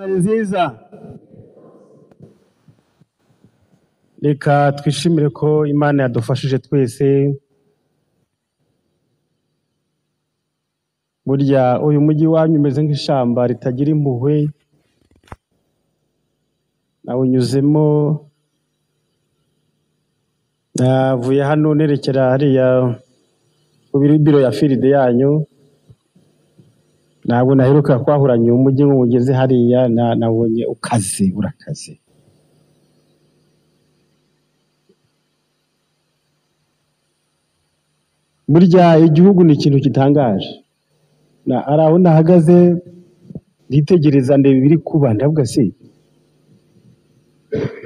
nziza reka twishimire ko Imana yadufashije twese. Burya uyu mujyi wanyu umeze nk'ishamba ritagira impuhwe, nawunyuzemo navuye hano nerekera hariya ku biro ya firide yanyu, ntabwo naheruka kwahuranya umujyi nk'ugeze hariya, nabonye ukaze, urakaze. Burya igihugu ni ikintu gitangaje. Ari aho nahagaze nditegereza ndeba ibiri kuba, ndavuga se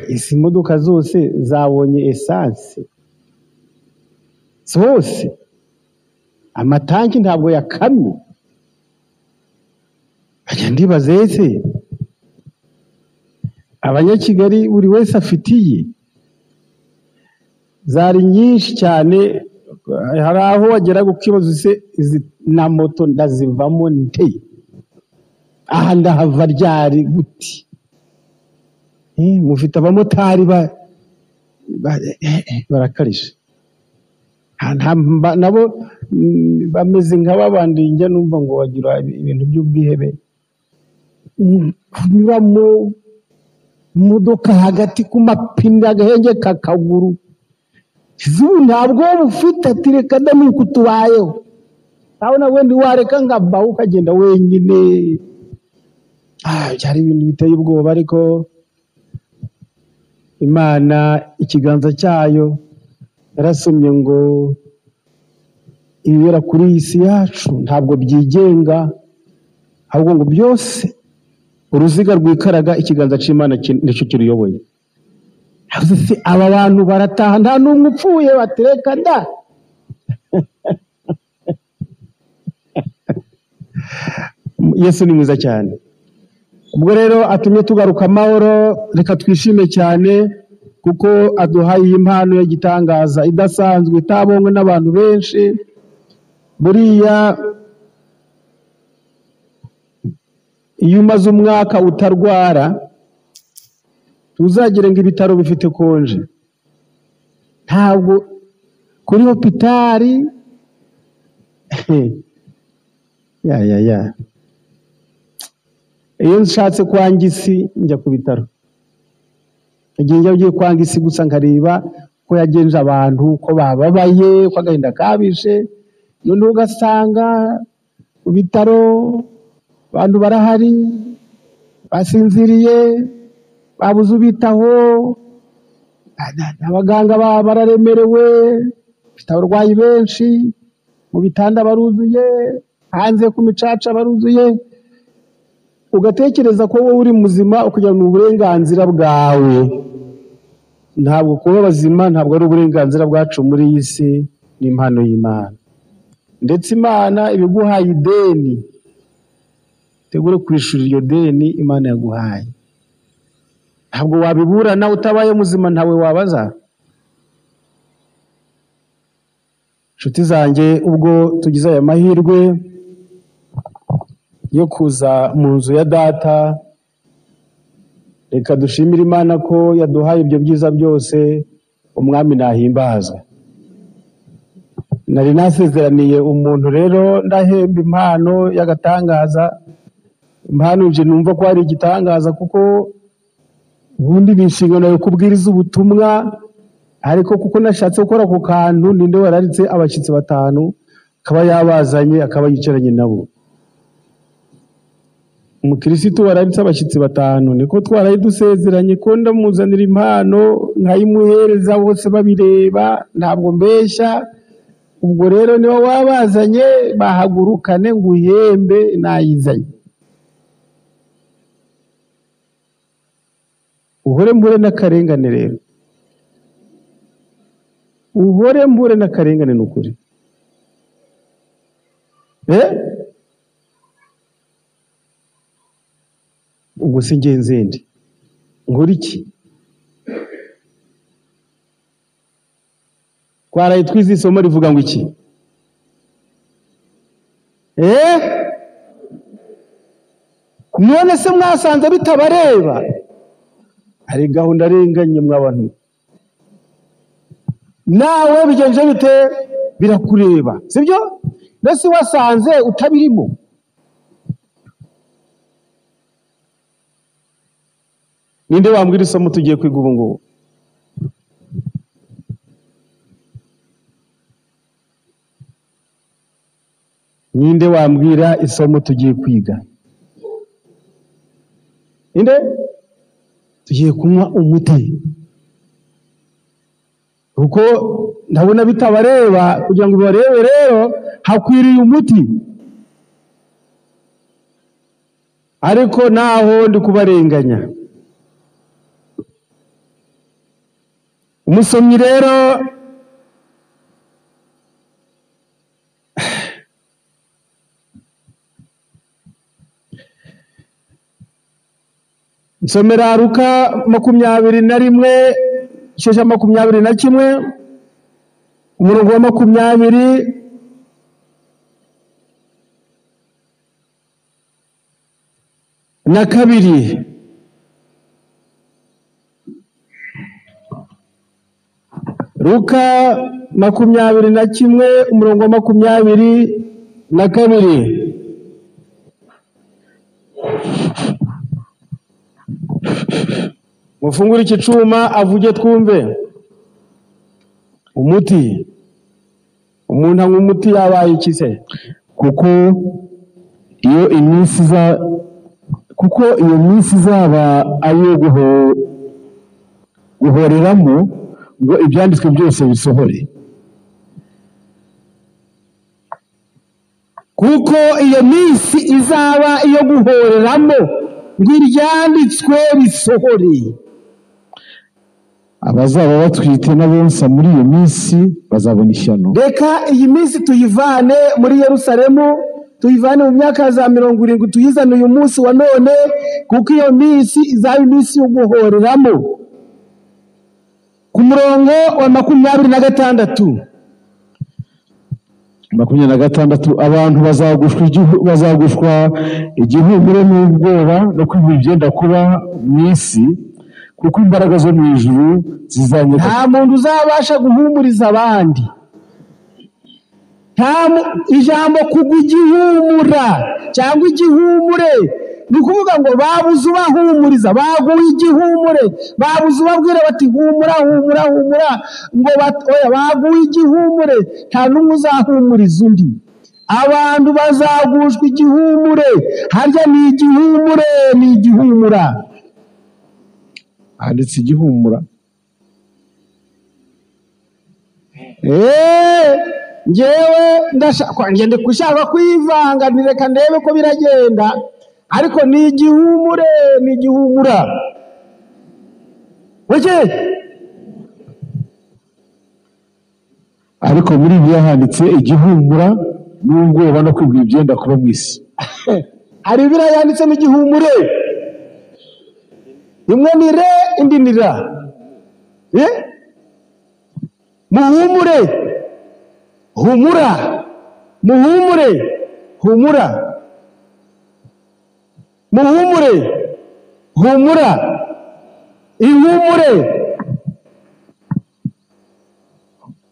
izi modoka zose zabonye esanse zose, amatanki ntabwo yakamye. Ajya ndibaza ese abanyakigali buri wese afitiye, zari nyinshi cyane. Hari aho wagera ukibaza se izi na moto ndazivamo nte, aha ndahava ryari gute? Mufite abamotari barakarisha, nabo bameze nk'ababandi njya numva ngo bagira ibintu by'ubwihebe, kunyura mu modoka hagati ku mapine agahenge kakaguru, ntabwo ufite ati reka ndamuka utubayeho, urabona wenda wareka ngabaho ukagenda wenyine. Byari ibintu biteye ubwoba, ariko Imana ikiganza cyayo yarasomye ngo ibibera kuri iyi si yacu ntabwo byigenga, ahubwo ngo byose uruziga rwikaraga ikiganza cy'Imana nicyo kiruyoboye. Aba bantu barataha nta n'umwe upfuye, batereka nda. Yesu ni mwiza cyane. Ubwo rero atumye tugaruka amahoro, reka twishime cyane kuko aduhaye iyi mpano y'igitangaza idasanzwe, itabonywe n'abantu benshi. Buriya iyo umaze umwaka utarwara, tuzagire ngo ibitaro bifite konje, ntabwo kuri hopitari iyo nshatse kwanga isi njya ku bitaro. Igihe njya ugiye kwanga isi gusa nkareba ko yagenje abantu, ko bababaye, ko agahinda kabishe, noneho ugasanga mu bitaro abantu barahari basinziriye, babuze ubitaho, abaganga bararemerewe, bafite abarwayi benshi, mu bitanda baruzuye, hanze ku micaca baruzuye. Ugatekereza ko wowe uri muzima ukugira ngo uburenganzira bwawe. Ntabwo kuba bazima ntabwo ari uburenganzira bwacu muri iyi si, ni impano y'Imana. Ndetse Imana ibiguhaye ideni, tegure kwishura iyo deni Imana yaguhaye. Ntabwo wabiburana utabaye muzima, ntawe wabaza. Inshuti zanjye, ubwo tugize aya mahirwe yo kuza mu nzu ya Data, reka dushimire Imana ko yaduhaye ibyo byiza byose. Umwami nahimbazwe. Nari nasezeraniye umuntu rero ndahemba impano y'agatangaza. Impano nje numva ko ari igitangaza, kuko ubundi bishingana yo kubwiriza ubutumwa, ariko kuko nashatse gukora ku kantu, ninde wararitse abashyitsi 5 akaba yabazanye, akaba yicaranye nabo. Umukirisitu wararitse abashyitsi 5, niko twaraye dusezeranye ko ndamuzanira impano nkayimuhereza bose babireba, ntabwo mbeshya. Ubwo rero niwe wabazanye, bahagurukane ngo uhembe nayizanye. Uhore mbure n'akarengane rero, uhore mbure n'akarengane n'ukuri. Ubwo si ngenzende nkora iki? Twaraye twize isomo rivuga ngo iki? none se mwasanze bitabareba? Hari gahunda arenganye mw'abantu. Nawe bigenje bite? Birakureba, sibyo? Mbese wasanze utabirimo? Ninde wambwira isomo tugiye kwiga ubu ngubu? Ninde wambwira isomo tugiye kwiga? Ninde? Tugiye kunywa umuti. Kuko ndabona bitabareba, kugira ngo bibarebe rero hakwiriye umuti. Ariko naho ndi kubarenganya. Umusomyi rero nsomera Luka 21 shesha 21 umurongo wa 20 na kabiri. Luka 21 umurongo wa 22. Mufungure iki cuma avuge twumve. Umuti. Umuntu anywa umuti yabaye iki se? Kuko iyo minsi izaba ayo guhoreramo ngo ibyanditswe byose bisohore. Kuko iyo minsi izaba iyo guhoreramo ngo ibyanditswe bisohore. Abazaba batwite n'abonsa muri iyo minsi bazabona ishyano. Reka iyi minsi tuyivane muri Yerusalemu, tuyivane mu myaka za 70 tuyizane uyu munsi wa none, kuko iyo minsi izaba iminsi yo guhoreramo. Ku murongo wa 26. 26 abantu bazagushwa igihumure n'ubwoba no kwibura ibyenda kuba mu isi, kuko imbaraga zo mu ijuru zizanyega. Nta muntu uzabasha guhumuriza abandi. Ijambo kugwa igihumura cyangwa igihumure ni ukuvuga ngo babuze ubahumuriza, baguye igihumure, babuze ubabwira bati humura humura humura, ngo oya baguye igihumure, nta n'umwe uzahumuriza undi. Abantu bazagushwa igihumure, harya ni igihumure, ni igihumura. Handitse igihumura. Njyewe ngende kushaka kwivanga, nireka ndebe ko biragenda, ariko ni igihumure, ni igihumura. Weke? Ariko muri ibyo handitse igihumura n'ubwoba no kwibwira ibyenda kuba mu isi. Hari ibira yanditse mu gihumure. Imwe ni re, indi ni ra. Muhumure. Humura. Muhumure. Humura. Muhumure. Humura. Ihumure.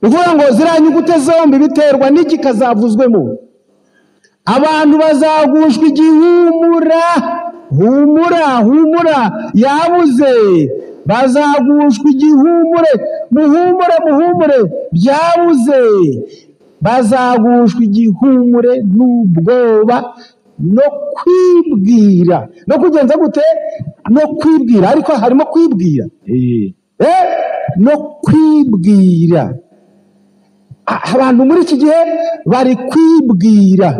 Uvuga ngo ziranyugute zombi biterwa n'iki kazavuzwemo. Abantu bazagushwa igihumura. Humura, humura, yabuze. Bazagushwa igihumure. Muhumure, muhumure, byabuze. Bazagushwa igihumure n'ubwoba no kwibwira. No kugenza gute? No kwibwira, ariko harimo kwibwira. No kwibwira. Abantu muri iki gihe bari kwibwira.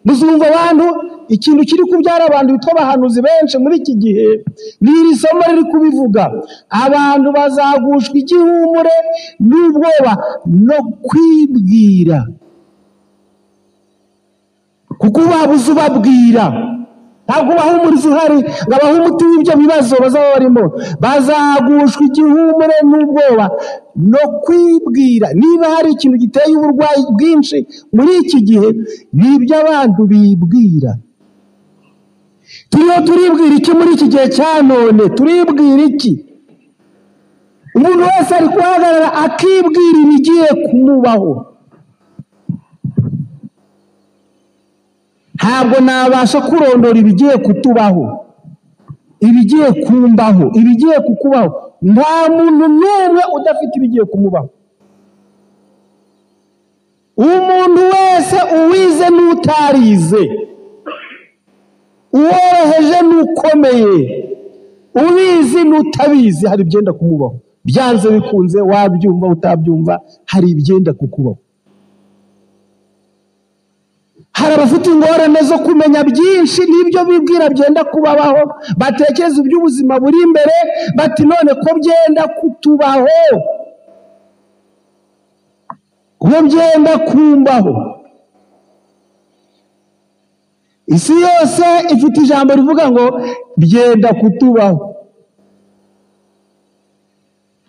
Muzumva abantu ikintu kiri kubyara abantu bitwa abahanuzi benshi muri iki gihe, n'iri somo riri kubivuga. Abantu bazagushwa igihumure n'ubwoba no kwibwira, kuko babuze ubabwira. Ntabwo bahumuriza uhari ngo abahe umuti w'ibyo bibazo bazaba barimo. Bazagushwa igihumure n'ubwoba no kwibwira. Niba hari ikintu giteye uburwayi bwinshi muri iki gihe, ni ibyo abantu bibwira. turibwira iki muri iki gihe cya none? Turibwira iki? Umuntu wese ari guhagarara akibwira ibigiye kumubaho. Ntabwo nabasha kurondora ibigiye kutubaho, ibigiye kumbaho, ibigiye kukubaho. Nta muntu n'umwe udafite ibigiye kumubaho. Umuntu wese, uwize n'utarize, uworoheje n'ukomeye, ubizi n'utabizi, hari ibyenda kumubaho. Byanze bikunze, wabyumva utabyumva, hari ibyenda kukubaho. Hari abafite ingorane zo kumenya byinshi n'ibyo bibwira byenda kubabaho, batekereza iby'ubuzima buri imbere, bati none ko byenda kutubaho, ko byenda kumbaho. Isi yose ifite ijambo rivuga ngo byenda kutubaho.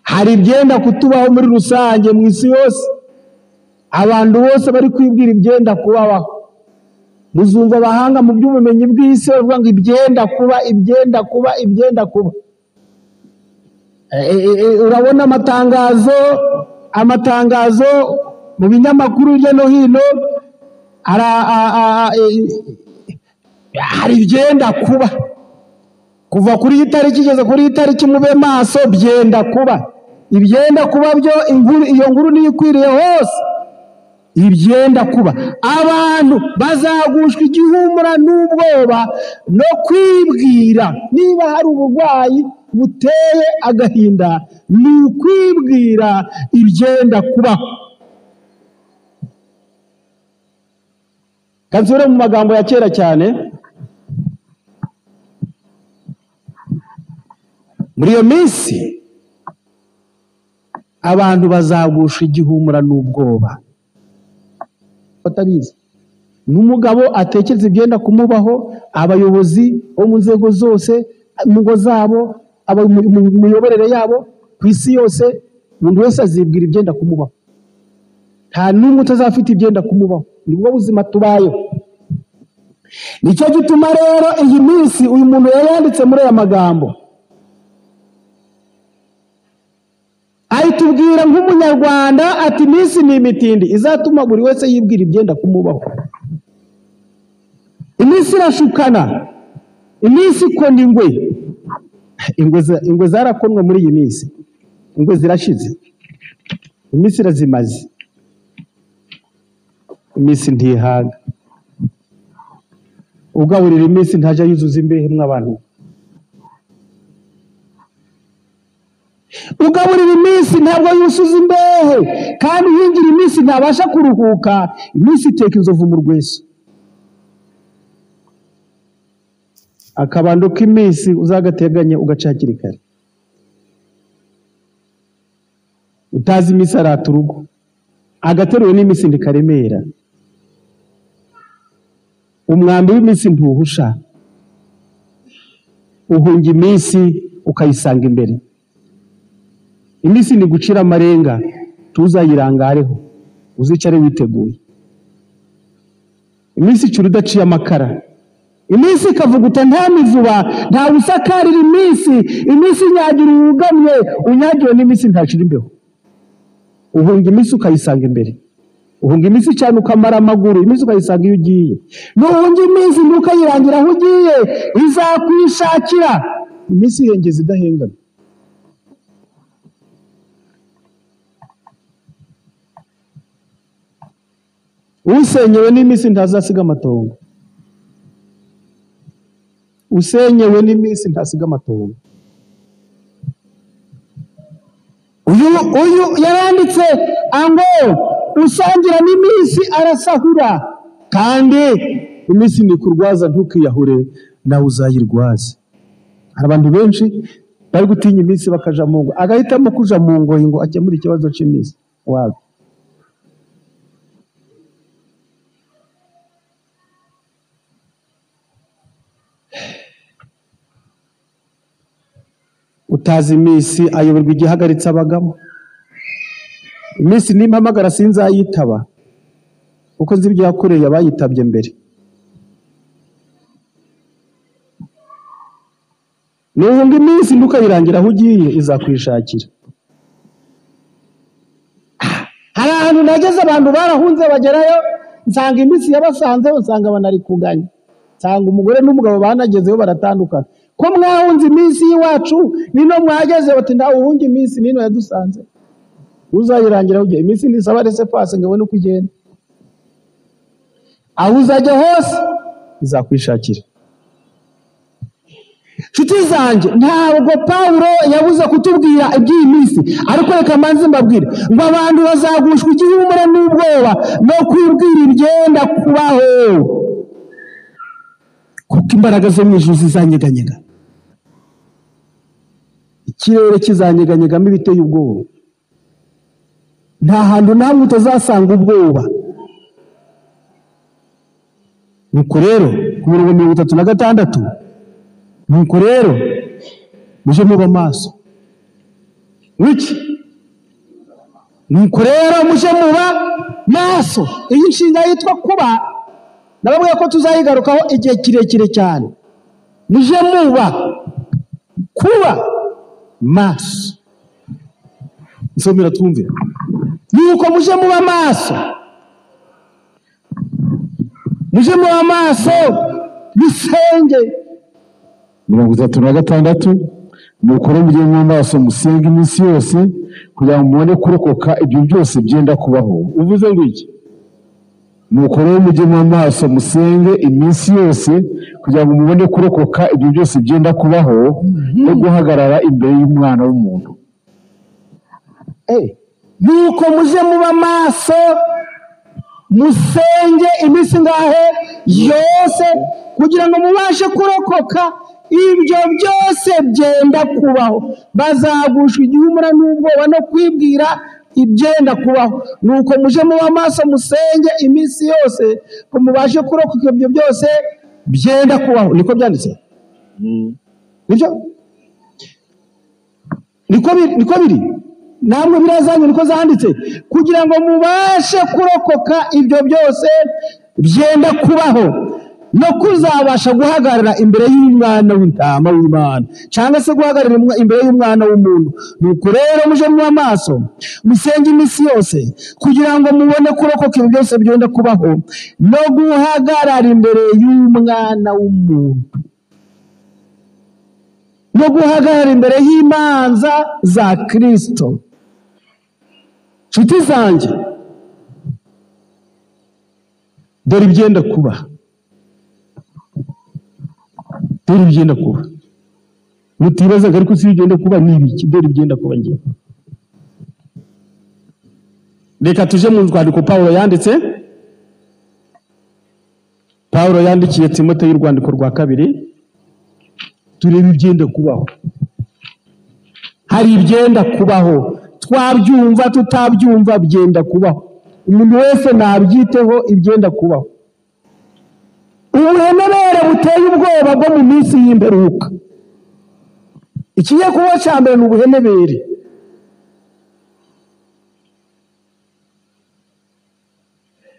Hari ibyenda kutubaho muri rusange mu isi yose. Abantu bose bari kwibwira ibyenda kubabaho. Muzumva abahanga mu by'ubumenyi bw'isi bavuga ngo ibyenda kuba, ibyenda kuba, ibyenda kuba. Urabona amatangazo mu binyamakuru hirya no hino, hari ibyenda kuba. Kuva kuri iyi tariki kugeza kuri iyi tariki, mube maso, byenda kuba. Ibyenda kuba byo, iyo nkuru niyo ikwiriye hose. Ibyenda kuba. Abantu bazagushwa igihumura n'ubwoba no kwibwira. Niba hari uburwayi buteye agahinda, ni ukwibwira ibyenda kuba. Kansubire mu magambo ya kera cyane. Muri iyo minsi abantu bazagusha igihumura n'ubwoba. Batabizi. N'umugabo atekereza ibyenda kumubaho, abayobozi bo mu nzego zose, mu ngo zabo, mu miyoborere yabo, ku isi yose, umuntu wese azibwira ibyenda kumubaho. Nta n'umwe utazafite ibyenda kumubaho. Nibwo buzima tubayeho. Nicyo gituma rero iyi minsi uyu muntu yayanditse muri aya magambo, ayitubwira nk'umunyarwanda ati iminsi ni imitindi izatuma buri wese yibwira ibyenda kumubaho. Iminsi irashukana, iminsi ikona ingwe. Ingwe zarakonwe muri iyi minsi, ingwe zirashize, iminsi irazimaze, iminsi ntihaga. Ugaburira iminsi ntajya yuzuza imbehe mw'abantu. Ugaburira iminsi ntabwo yuzuza imbehe, kandi uhingira iminsi ntabasha kuruhuka. Iminsi iteka inzovu mu rweso. Akabando k'iminsi uzagateganya ugaca hakiri kare. Utazi iminsi arata urugo, agateruwe n'iminsi ndikaremera. Umwambi w'iminsi ntuhusha, uhunga iminsi ukayisanga imbere. Iminsi ni gucira amarenga, tuzayirangareho, uzicare witeguye. Iminsi icura udaciye amakara. Iminsi ikavuguta nta mivuba, nta usakarira iminsi. Iminsi inyagira uwugamye, unyagiwe n'iminsi ntacira imbeho. Uhunga iminsi ukayisanga imbere. Uhunga iminsi cyane ukamara amaguru, iminsi ukayisanga iyo ugiye. Nuhunga iminsi ntukayirangira aho ugiye, izakwishakira. Iminsi ihengeza idahengana. Usenyewe n'iminsi ntazasiga amatongo. Usenyewe n'iminsi ntasiga amatongo. Uyu yaranditse ngo usangira n'iminsi arasahura, kandi iminsi ni kurwaza ntukiyahure, nawe uzayirwaze. Hari abantu benshi bari gutinya iminsi bakaja mu ngo, agahitamo kuja mu ngo ngo akemure ikibazo cy'iminsi. Wabi utazi iminsi ayoberwa igihagaritse abagabo. Iminsi nimpamagara sinzayitaba, kuko nzi ibyo yakoreye abayitabye mbere. nuhunga iminsi ndukayirangira aho ugiye izakwishakira. Hari ahantu nageze abantu barahunze bagerayo nsanga iminsi yabasanzeho nsanga banari kuganya, nsanga umugore n'umugabo banagezeho baratandukana. Ko mwahunze iminsi y'iwacu nino mwageze bati ntawe uhunga iminsi nino yadusanze, uzayirangira aho ugiye. Iminsi nisaba rese pase ngo ubone uko ugenda, aho uzajya hose izakwishakira. Nshuti zanjye, ntabwo Pawulo yabuze kutubwira iby'iyi minsi, ariko reka manze mbabwire ngo abantu bazagushwa igihumure n'ubwoba no kwibwira ibyenda kubaho, kuko imbaraga zo mu ijuru zizanyeganyega, ikirere kizanyeganyegamo ibiteye ubwoba. Nta hantu namwe utazasanga ubwoba. Nuko rero ku mirongo 36, nuko rero muje muba maso. Wiki nuko rero muje muba maso. Iyi nshinga yitwa kuba, nababwiye ko tuzayigarukaho igihe kirekire cyane. Muje muba kuba maso. Nsomera twumve. Nuko muje muba maso, muje muba maso musenge. 36, nuko rero mujye muba maso musenge iminsi yose kugira ngo mubone kurokoka ibyo byose byenda kubaho. Uvuze ngo iki? Nuko rero mujye muba maso musenge iminsi yose kugira ngo mubone kurokoka ibyo byose byenda kubaho no guhagarara imbere y'Umwana w'umuntu. Nuko muje muba maso musenge iminsi ngahe yose kugira ngo mubashe kurokoka ibyo byose byenda kubaho. Bazagushwa igihumura n'ubwoba no kwibwira ibyenda kubaho. Nuko muje muba maso musenge iminsi yose ko mubashe kurokoka ibyo byose byenda kubaho. Niko byanditse? Nibyo? Niko biri? Namwe birazanye niko zanditse, kugira ngo mubashe kurokoka ibyo byose byenda kubaho no kuzabasha guhagarara imbere y'Umwana w'intama w'Imana, cyangwa se guhagarara imbere y'Umwana w'umuntu. Nuko rero muje muba maso musenge iminsi yose kugira ngo mubone kurokoka ibyo byose byenda kubaho no guhagarara imbere y'Umwana w'umuntu, no guhagarara imbere y'imanza za Kristo. Nshuti zanjye, dore ibyenda kuba, dore ibyenda kuba. Mutibazaga ariko si ibyenda kuba ni ibiki? Dore ibyenda kuba ngiye. Reka tuje mu rwandiko Pawulo yanditse. Pawulo yandikiye Timoteyo y'urwandiko rwa 2, turebe ibyenda kubaho. Hari ibyenda kubaho, twabyumva tutabyumva byenda kubaho. Umuntu wese nabyiteho ibyenda kubaho. Ubuhenebere buteye ubwoba bwo mu minsi y'imperuka. Ikiye kuba cya mbere ni ubuhenebere.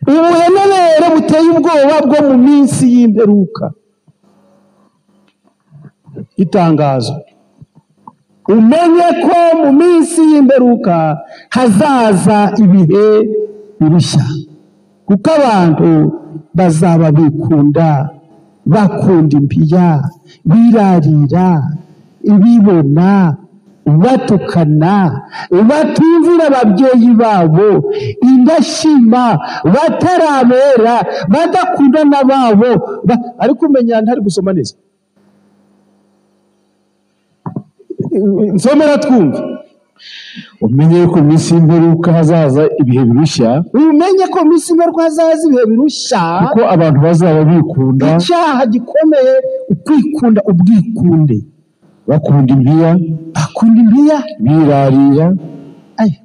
Ubuhenebere buteye ubwoba bwo mu minsi y'imperuka. Itangazo: umenye ko mu minsi y'imperuka hazaza ibihe birushya, kuko abantu bazaba bakunda impiya, birarira, ibibona, batukana, batumvira ababyeyi babo, indashima, batarabera, badakundana babo. Ariko umenya ntari gusoma neza. Nsomera twumva. Umenye ko minsi y'imperuka hazaza ibihe birushya. Umenye ko minsi y'imperuka hazaza ibihe birushya, kuko abantu bazaba bikunda. Icyaha gikomeye ukwikunda, ubwikunde. Bakunda impiya, birarira,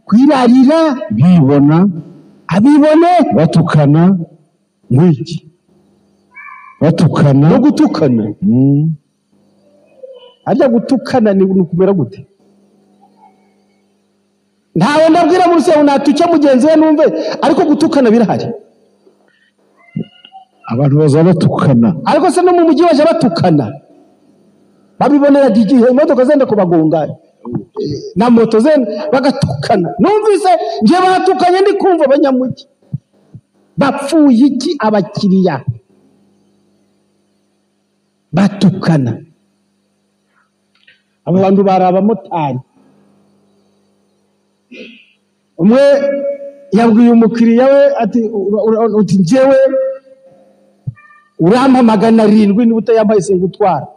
kwirarira, bibona, abibone, batukana, mwiki, batukana no gutukana. Ajya gutukana ni kumera gute? Ntawe ndabwira muri se unatucya mugenzi we numve, ariko gutukana birahari. Abantu bazaba batukana. Ariko se no mu mujyi baje batukana. babiboneraga igihe imodoka zenda kubagonga na moto zenda bagatukana. Numvise nje batukanye ndi kumva abanyamujyi bapfuye iki abakiriya batukana. Abo bantu bari abamotari. Umwe yabwiye umukiriya we ati njyewe urampa 700 niba utayambaye singutwara.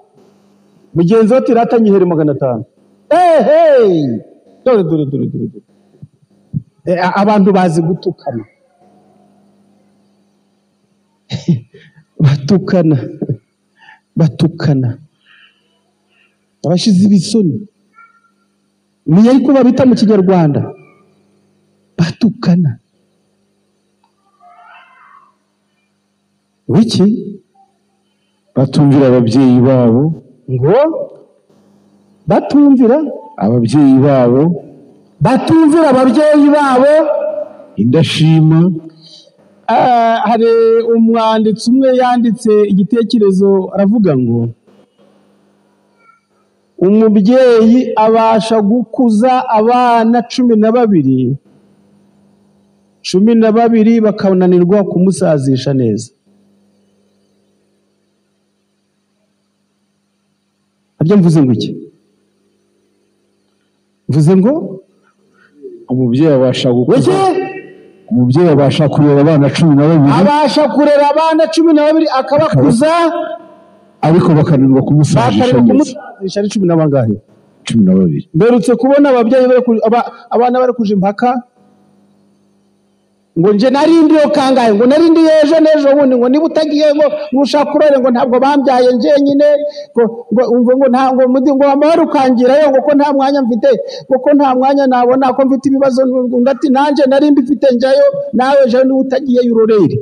Mugenzi we ati ratanyihere 500. Dore. Abantu bazi gutukana. batukana abashize ibisoni. Menya ariko babita mu Kinyarwanda batukana. Wiki batumvira ababyeyi babo, ngo batumvira ababyeyi babo indashima. Hari umwanditsi umwe yanditse igitekerezo aravuga ngo umubyeyi abasha gukuza abana 12 bakananirwa kumusazisha neza. Abyo mvuze ngo iki? Mvuze ngo umubyeyi abasha kurera abana 12 akabakuza ariko bakananirwa kumusazisha neza. 12 Mberutse kubona ababyeyi abana bari kuje impaka ngo nje narindi yo kangaye, ngo narindi ejo nejo bundi, ngo niba utagiye ngo nushaka kurore ngo ntabwo bambyaye nje nyine, ngo umve ngo ntango ngo amahoro ukangira yo ngo ko nta mwanya mfite, ngo nta mwanya nabona ko mfite ibibazo, ngati nanje narindi mfite njayo nawe ejo niba utagiye urorere.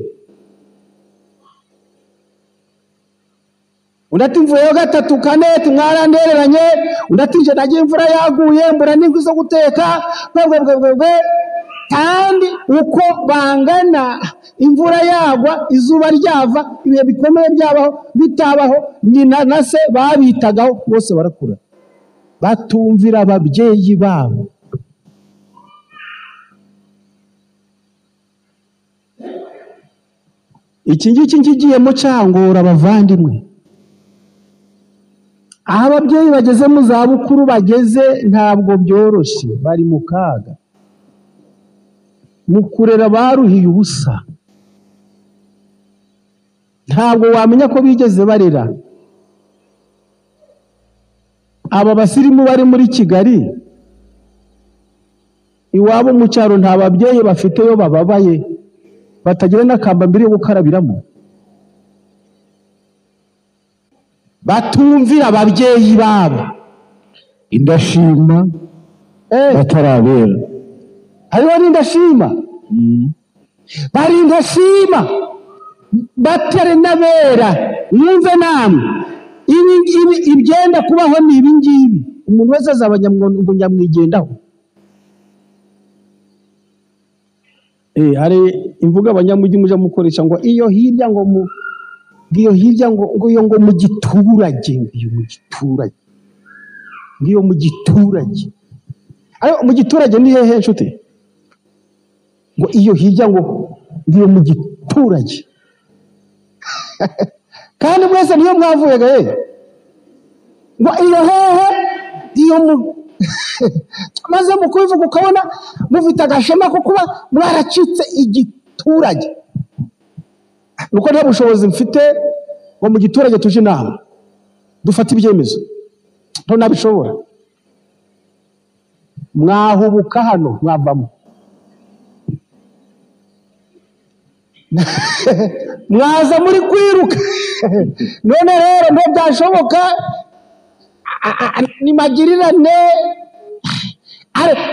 Undati mvuyeyo 3 4 mwarandereranye, undati nje nagiye imvura yaguye mbura n'ingwi zo guteka bwe kandi uko bangana imvura yagwa izuba ryava ibihe bikomeye bitabaho nyina na se babitagaho bose barakura. Batumvira ababyeyi babo. Iki ngiki ngigiyemo cyangora abavandimwe. Aho ababyeyi bageze mu zabukuru bageze ntabwo byoroshye, bari mu kaga. Mukurera baruhiye ubusa. Ntabwo wamenya ko bigeze barera. Aba basirimu bari muri Kigali iwabo mu cyaro nta babyeyi bafite yo bababaye batagira n'akambambiri yo gukarabiramo. Batumvira ababyeyi babo. Indashima batarabera. Hariho n'indashima. Bari indashima batari nabera. Mwumve namwe ibi ibyenda kubaho ni ibi ngibi. Umuntu wese azabanyamwongo nyamwigendaho. Hari imvuga abanyamujyi muje mukoresha ngo iyo hirya ngo mu giturage, ngiyo mu giturage. Ayo mu giturage ni hehe nshuti? Ngo iyo hirya ngo ngiyo mu giturage. Kandi mwese niyo mwavuye gahe. Ngo iyo hehe iyo mu maze mukubivuga ukabona mufite agashema ko kuba mwaracitse igiturage. Nuko nta bushobozi mfite ngo mu giturage tuje inama dufata ibyemezo, nto nabishobora. Mwahubuka hano mwavamo. Mwaza muri kwiruka. None rero nto byashoboka ni magirirane.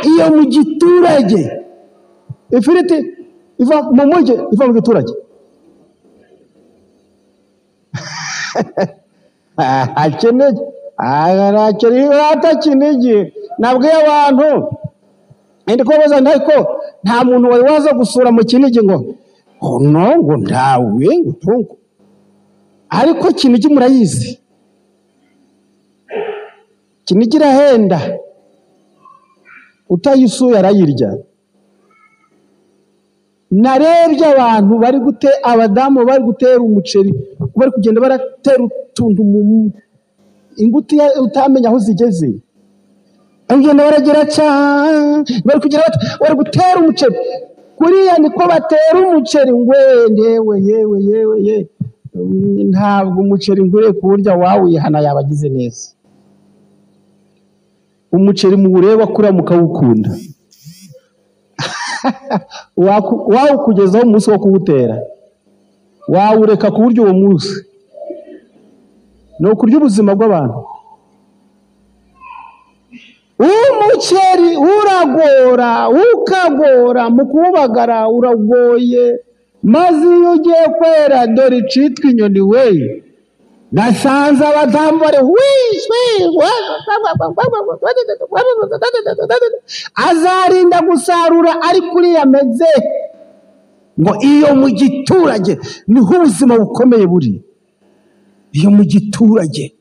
Iyo mu giturage ifiriti iva mu mujyi iva mu giturage. Akeneye atakinege nabwiye abantu ndiko baza ndiko nta muntu wari waza gusura mu Kinigi ngo ngo ndawe ngutungo ariko Kinigi murayizi Kinigi irahenda, utayisuye arayirya. Narebye abantu abadamu bari gutera umuceri, bari kugenda baratera utuntu mu inguti utamenya aho zigeze. Bagenda baragera cyane, bari gutera umuceri. Kuriya niko batera umuceri, yewe ntabwo umuceri ngure kurya wawihana yabagize neza. Umuceri muureba kura mukawukunda. Wawukugezaho umunsi wo kuwutera, wawureka ku buryo uwo munsi no kurya ubuzima bw'abantu. Umuceri uragora, ukagora, mu kuwubagara uragoye, maze iyo ugiye kwera dore icitwa inyoni we. Nasanze abadamu bari azarinda gusarura ari kuriya ameze ngo iyo mu giturage niho ubuzima bukomeye buri. Iyo mu giturage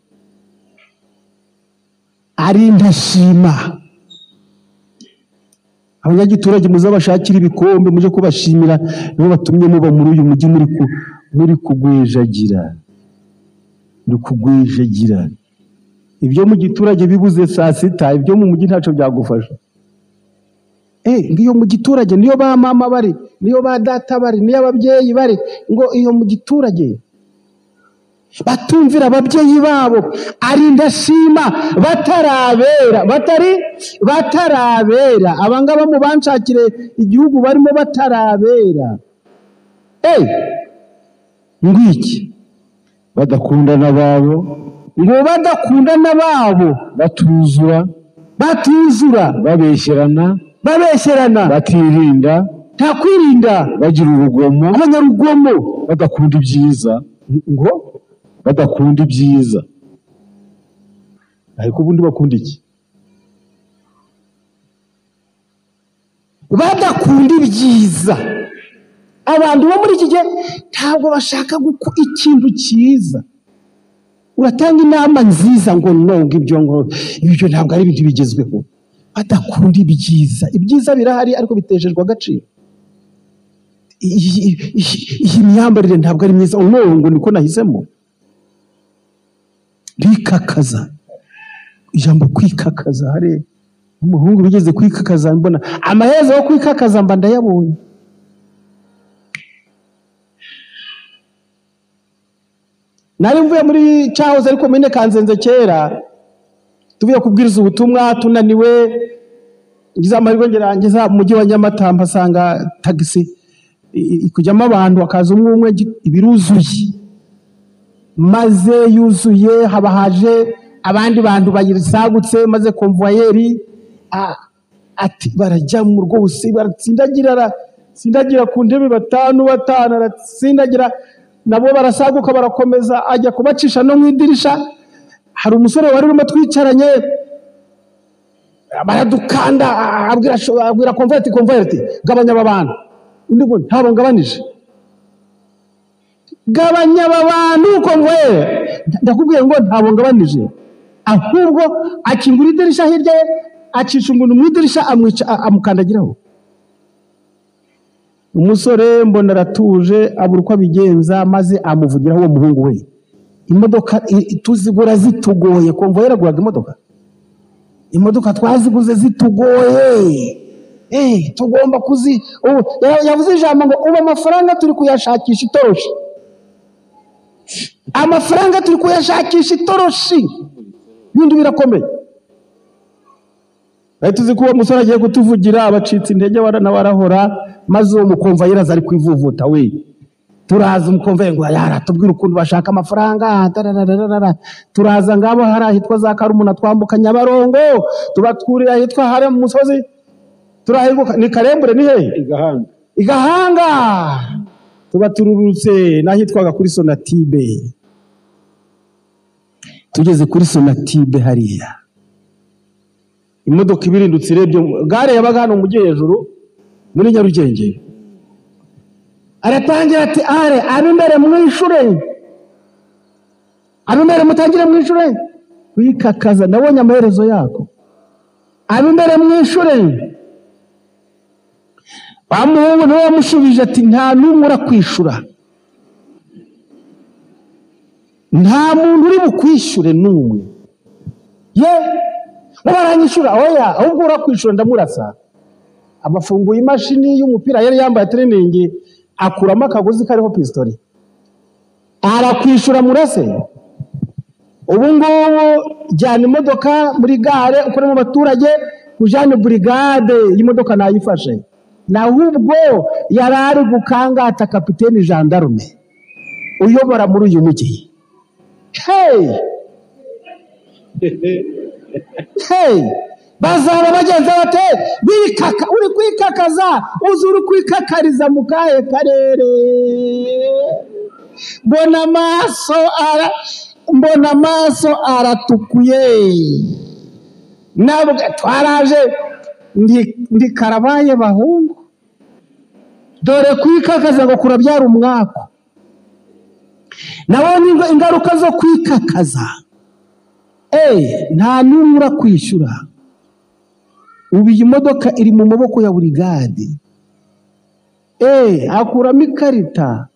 ari ndashima. Abanyagiturage muzabashakira ibikombe muje kubashimira, nibo batumye muba muri uyu mujyi muri kugwejagira. Ibyo mu giturage bibuze saa sita, ibyo mu mujyi ntacyo byagufasha. Ngiyo mu giturage niyo ba mama bari, niyo ba data bari, niyo ababyeyi bari, ngo iyo mu giturage batumvira ababyeyi babo ari ndashima, batarabera. Abangaba mu banshakire igihugu barimo batarabera. Ngwiki badakundana babo, ngo badakundana babo, batuzura, babesherana, batirinda, nta kwirinda, bagira urugomo, abanyarugomo, badakunda ibyiza, ngo badakunda ibyiza. Ariko ubundi bakunda iki? Badakunda ibyiza. Abantu bo muri iki gihe ntabwo bashaka ikintu cyiza. Uratanga inama nziza ngo ibyo ntabwo ari ibintu bigezweho. Badakunda ibyiza. Ibyiza birahari ariko biteshejwe agaciro. Iyi myambarire ntabwo ari myiza, ngo niko nahisemo. Kwikakaza, ijambo kwikakaza, hari umuhungu bigeze kwikakaza, mbona amaherezo yo kwikakaza mba ndayabonye. Nari mvuye muri cyahoze ariko mine Kanzenze kera, tuvuye kubwiriza ubutumwa tunaniwe, ngize amahirwe ngera mu mujyi wa Nyamata, mpasanga tagisi ikujyamo abantu, akaza umwe ibiruzuye, maze yuzuye haba haje abandi bantu bayirisagutse, maze konvoyeri ati barajya mu rwose, baratsindagira ku ntebe batanu, aratsindagira, nabo barasaguka barakomeza, ajya kubacisha no mu idirisha. Hari umusore wari urimo twicaranye, baradukanda, abwira konvoyeri gabanya aba bantu. Undi ngo ntabwo ngabanije, gabanya aba bantu konvoyeri. Ndakubwiye ngo ntabwo ngabanije, ahubwo akingura idirisha hirya ye, acisha umuntu mu idirisha, amukandagiraho. Umusore mbona aratuje, abura uko abigenza, maze amuvugiraho uwo muhungu we. Imodoka tuzigura zitugoye, konvoyeri aguraga imodoka twaziguze zitugoye. Tugomba yavuze ijambo ngo ubu amafaranga turi kuyashakisha itoroshi. Amafaranga turi kuyashakisha itoroshi, ibindi birakomeye. Tuzi ko uwo musore agiye kutuvugira, abacitse intege barahora, maze uwo mukonvoyeri aza ari kwivuvuta we. Turaza umukonvoyeri ngo yaratubwira ukuntu bashaka amafaranga, turaza ngabo hari ahitwa za Karumuna, twambuka Nyabarongo, tubatwurira ahitwa hari mu musozi, turahinguka ni Karembure, ni hehe? Igahanga. Tubatururutse nahitwaga kuri Sonatibe. Tugeze kuri Sonatibe hariya, imodoka ibirindutse irebye, gare yabaga hano mu hejuru muri Nyarugenge. Aratangira ati ab'imbere mwishure, ab'imbere mutangire mwishure. kwikakaza nabonye amaherezo yako. Ab'imbere mwishure. Bamuhungu niwe wamushubije ati nta n'umwe urakwishura. Nta muntu uri bukwishure n'umwe. Ye baranyishura oya ahubwo urakwishura ndamurasa. Abafunguye imashini y'umupira yari yambaye training akuramo akagozi kariho pistoli. Arakwishura murase. Ubu ngubu jyana imodoka muri gare ukoremo abaturage kujana brigade y'imodoka nayifashe. Nahubwo yarari gukangata kapiteni gendarme uyobora muri uyu mujyi. Hey! Hey! Bazaba bagenza bate bikaka uri kwikakaza uzi uri kwikakariza mu kahe karere. Mbona amaso aratukuye. Nabwo twaraje ndi karabaye bahungu. Dore kwikakaza ngo kurabyara umwaka. Nabonye ingaruka zo kwikakaza. Nta n'umwe urakwishura. Ubu iyi modoka iri mu maboko ya brigade. Akuramo ikarita.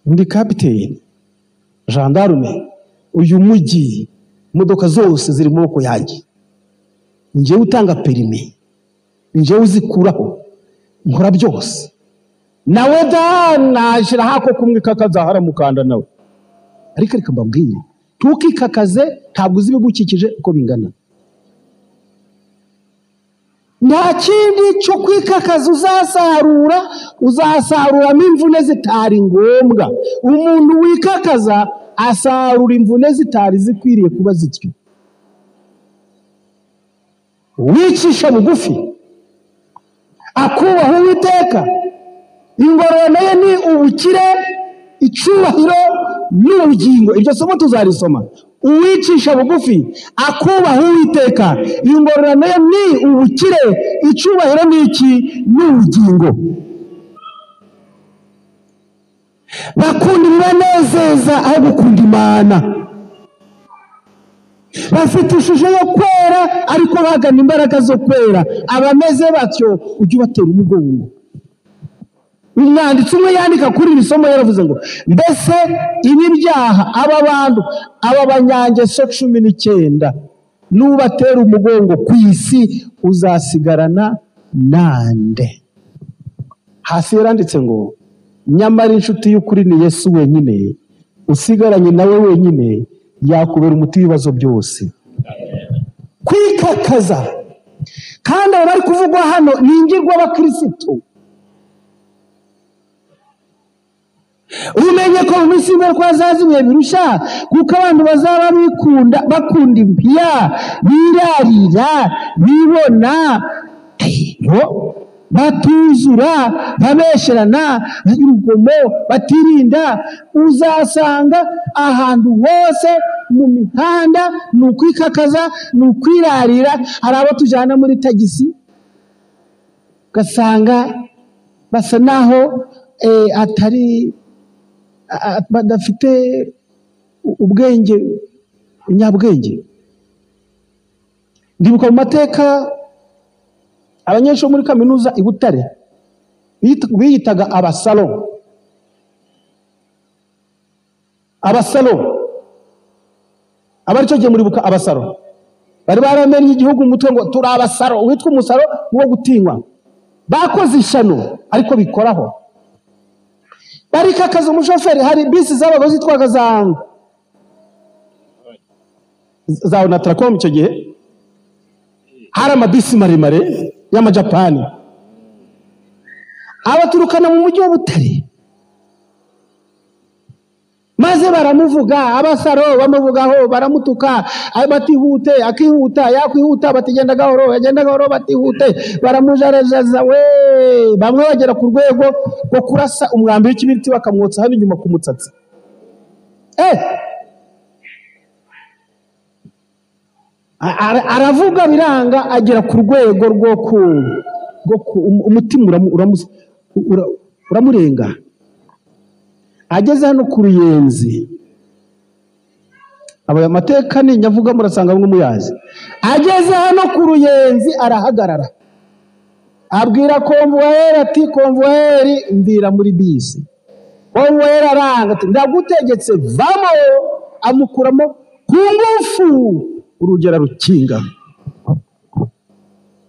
Ndi kapiteni gendarme uyu mujyi imodoka zose ziri mu maboko yanjye. Njyewe utanga perimi, njyewe uzikuraho, nkora byose. Nawe nashira hako kumwikakaza haramukanda nawe. Ariko reka mbabwire tukikakaze ntabwo uzi ibigukikije uko bingana. Nta kindi cyo kwikakaza uzasaruramo imvune zitari ngombwa. Umuntu wikakaza asarura imvune zitari zikwiriye kuba zityo. Wicisha bugufi akubaha Uwiteka, ingororano ye ni ubukire, icubahiro n'ubugingo. Iryo somo tuzarisoma. Uwicisha bugufi akubaha Uwiteka, ingororano ye ni ubukire, icubahiro n'iki n'ubugingo. Bakunda ibibanezeza aho gukunda Imana. Bafite ishusho yo kwera ariko bagana imbaraga zo kwera. Abameze batyo ujye ubatera umugongo. Umwanditsi umwe yandika kuri iri somo yaravuze ngo mbese ibi byaha aba bantu aba banyangeso 19 nubatera umugongo ku isi uzasigarana nande. Hasi yaranditse ngo nyamara inshuti y'ukuri ni Yesu wenyine, usigaranye nawe wenyine yakubera umuti w'ibibazo byose. Kwikakaza kandi bari kuvugwa hano ni ingirwa abakristo. Umenye ko mu minsi y'imperuka ko hazazimye birusha, kuko abantu bazaba bakunda impiya, birarira, bibona, batuzura, babesherana, urugomo, batirinda. Uzasanga ahantu hose mu mihanda ni ukwikakaza, ni ukwirarira. Hari abo tujyana muri tagisi ugasanga basa naho atari badafite ubwenge nyabwenge. Ndibuka mu mateka abanyeshuri muri kaminuza i Butare biyitaga abasalo. Abari cyo gihe muribuka abasalo bari baramenye igihugu umutwe ngo turi abasalo, witwa umusalo wo gutinywa. Bakoze ishano ariko bikoraho. Barikakaza umushoferi. Hari bisi zabaga zitwaga za Onatracom icyo gihe. Hari amabisi maremare y'amajapani abaturukana mu mujyi wa Butare, maze baramuvuga. Abasaro bamuvugaho, baramutuka, batihute, akihuta, yakwihuta, batigenda gahoro, yagenda gahoro, batihute, baramujarejaza. Bamwe bagera ku rwego rwo kurasa umwambi w'ikibiriti bakamwotsa hano inyuma ku mutsatsi. Aravuga biranga, agera ku rwego rwo umutima uramurenga. Ageze hano ku Ruyenzi aba amateka ni nyavuga murasanga bamwe muyazi. Ageze hano ku Ruyenzi arahagarara abwira konvuwayeri ati konvuwayeri mvira muri bisi. Konvuwayeri aranga ati ndagutegetse vamo, amukuramo ku ngufu urugera rukinga.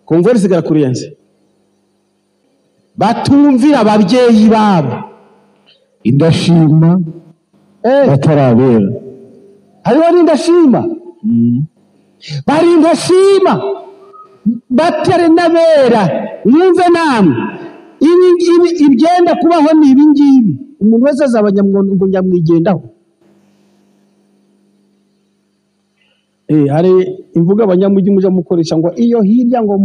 Konvuwayeri sigara ku Ruyenzi batumvira ababyeyi babo indashima batarabera. hariho n'indashima bari indashima batari nabera. Mwumve namwe ibyenda kubaho ni ibi ngibi, umuntu wese azabanya ngo nyamwigendaho. Hari imvuga abanyamujyi muja mukoresha ngo iyo hirya ngo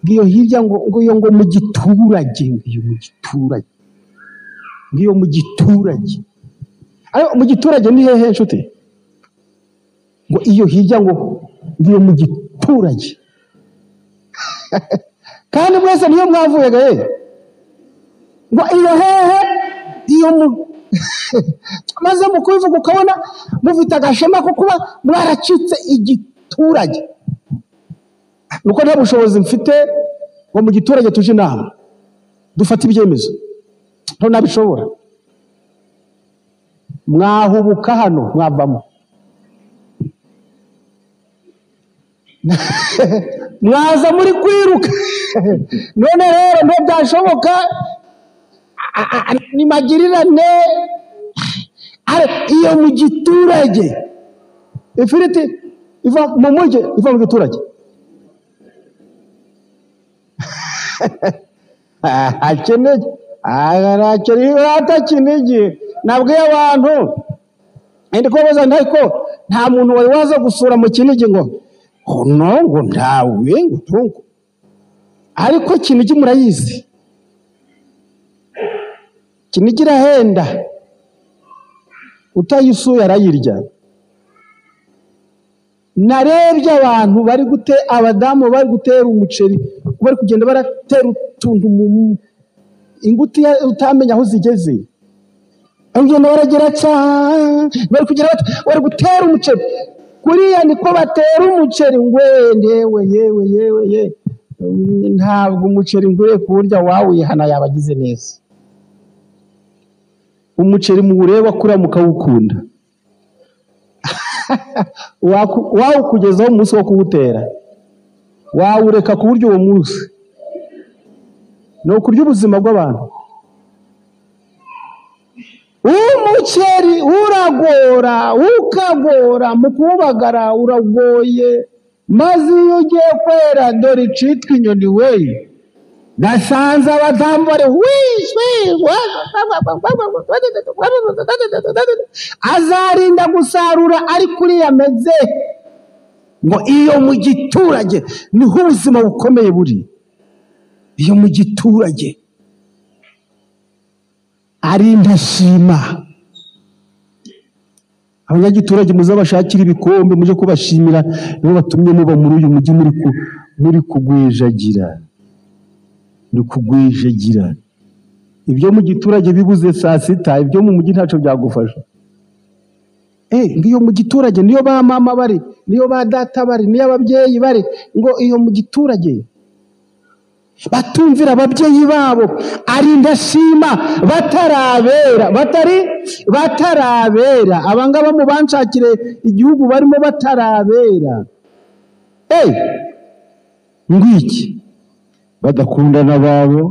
ngiyo hirya ngo mu giturage, ngiyo mu giturage. Ayo mu giturage ni hehe nshuti? Ngo iyo hirya ngo ngiyo mu giturage. Kandi mwese niyo mwavuye gahe ngo iyo hehe iyo maze mukubivuga ukabona mufite agashema ko kuba mwaracitse igiturage. Nuko nta bushobozi mfite ngo mu giturage tuje inama dufata ibyemezo, nto nabishobora. Mwahubuka hano mwavamo mwaza muri kwiruka. None rero nto byashoboka ni magirirane. Iyo mu giturage ifiriti iva mu mujyi iva mu giturage. Akeneye atakinege nabwo y'abantu ndi kubaza ndiko nta muntu wari waza gusura mu Kinigi ngo ngo ndawe ngo, ariko Kinigi murayizi, Kinigi irahenda, utayisuye arayirya. Narebye abantu bari abadamu bari gutera umuceri, bari kugenda baratera utuntu mu inguti utamenya aho zigeze. Agenda baragera cyane bari kugira bari gutera umuceri. Kuriya niko batera umuceri ngwendewe yewe ntabwo umuceri ngure kurya wawihana yabagize neza. Umuceri muureba kuri mukawukunda wawukugezaho umunsi wo kuwutera, wawureka ku buryo uwo munsi no kurya ubuzima bw'abantu. Umuceri uragora ukagora mu kuwubagara uragoye, maze iyo ugiye kwera dore icitwa inyoni we. Nasanze abadamu bari azarinda gusarura ari kuri yameze. Ngo iyo mu giturage niho ubuzima bukomeye buri. Iyo mu giturage ari indashima. Abanyagiturage muzabashakira ibikombe muje kubashimira, nibo batumye muba muri uyu mujyi muri kugwijagira. Ibyo mu giturage bibuze saa sita, ibyo mu mujyi ntaco byagufasha. Ngiyo mu giturage niyo ba mama bari, niyo ba data bari, niyo ababyeyi bari. Ngo iyo mu giturage batumvira ababyeyi babo ari indashima batarabera. Abangaba mu banshakire igihugu barimo batarabera. Ngwiki badakundana babo,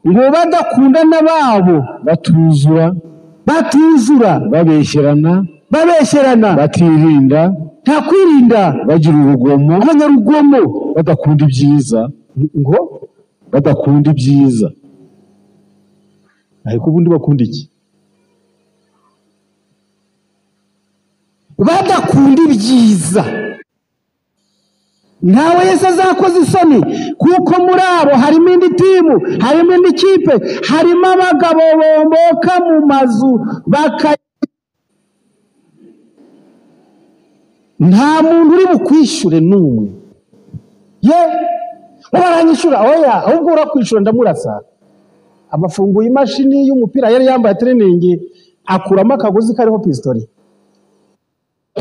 ngo badakundana babo batuzura babesherana batirinda nta kwirinda, bagira urugomo, abanyarugomo badakunda ibyiza, ngo badakunda ibyiza. Ariko ubundi bakunda iki? Badakunda ibyiza. Ntawe Yesu azakoza isoni, kuko muri abo harimo indi timu, harimo indi kipe, harimo abagabo bomboka mu mazu nta muntu uri bukwishyure n'umwe. Baranyishura oya, ahubwo urakwishura ndamurasa. Abafunguye imashini y'umupira yari yambaye training, akuramo akagozi kariho pistoli.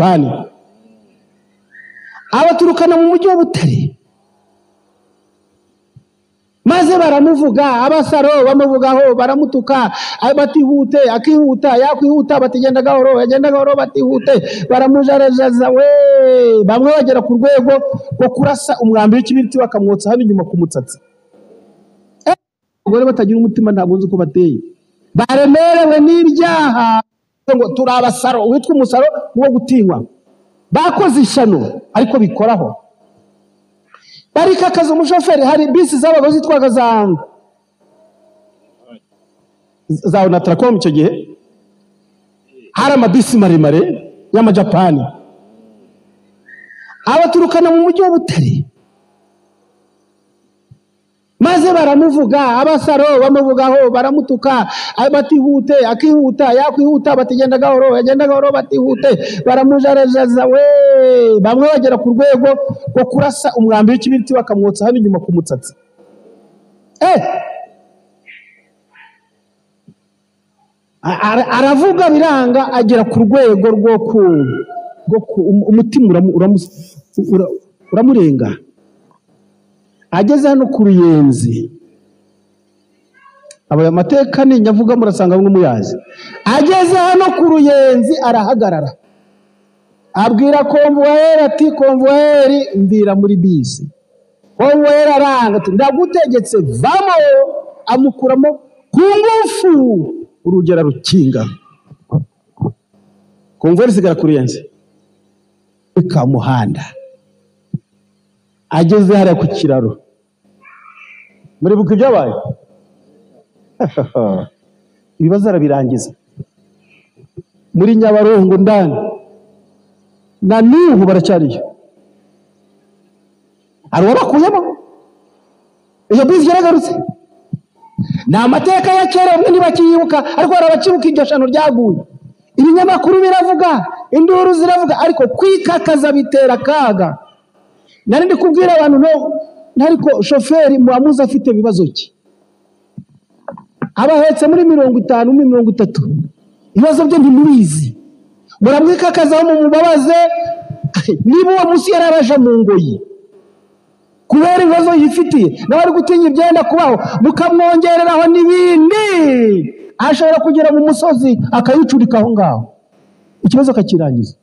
y'amajapani, abaturukana mu mujyi wa Butare, maze baramuvuga, abasaro bamuvugaho, baramutuka, batihute, akihuta, yakwihuta, batigenda gahoro, yagenda gahoro, batihute, baramujajaza we, bamwe bagera ku rwego rwo kurasa umwambi w'ikibiriti bakamwotsa hano inyuma ku mutsatsi. Abagore batagira umutima ntabwo nzi uko bateye, baremerewe n'ibyaha ngo turi abasaro, witwa umusaro wo gutinywa, bakoze ishyano ariko bikoraho. Barikakaza umushoferi, hari bisi z'abagabo zitwaga za Onatracom icyo gihe, hari amabisi maremare y'amajapani, abaturukana mu mujyi wa Butare, maze baramuvuga, abasaro bamuvugaho, baramutuka, batihute, akihuta, yakwihuta, batigenda gahoro, yagenda gahoro, batihute, baramujajaza we, bamwe bagera ku rwego rwo kurasa umwambi w'ikibiriti bakamwotsa hano inyuma ku mutsatsi. Aravuga biranga, agera ku rwego rwo umutima uramurenga. Ageze hano ku Ruyenzi, aba amateka ni nyavuga murasanga bamwe muyazi. Ageze hano ku Ruyenzi arahagarara, abwira konvuwayeri ati konvuwayeri mvira muri bisi. Konvuwayeri aranga ati ndagutegetse vamo, amukuramo ku ngufu, urugero rukinga. Konvuwayeri sigara ku Ruyenzi ikamuhanda, ageze hariya ku kiraro, muribuka ibyabaye? Ibibazo arabirangiza muri Nyabarongo ndani, na n'ubu baracyariyo. Hari uwabakuyemo, iyo bisi yaragarutse. Ni amateka ya kera bamwe ntibakiyibuka, ariko hari abakibuka iryo shano ryaguye. Ibinyamakuru biravuga, induru ziravuga, ariko kwikakaza bitera akaga. Nari ndi kubwira abantu ariko shoferi muamuza afite ibibazo ki, abahetse muri 50 muri 30, ibibazo bye ntimubizi, muramwikakazaho mu mubabaze. Niba uwo musi yararaje mu ngoyi kubera ibibazo yifitiye, nawe ari gutinya ibyenda kubaho, mukamwongereraho n'ibindi, ashobora kugera mu musozi akayicurika aho ngaho, ikibazo akakirangiza.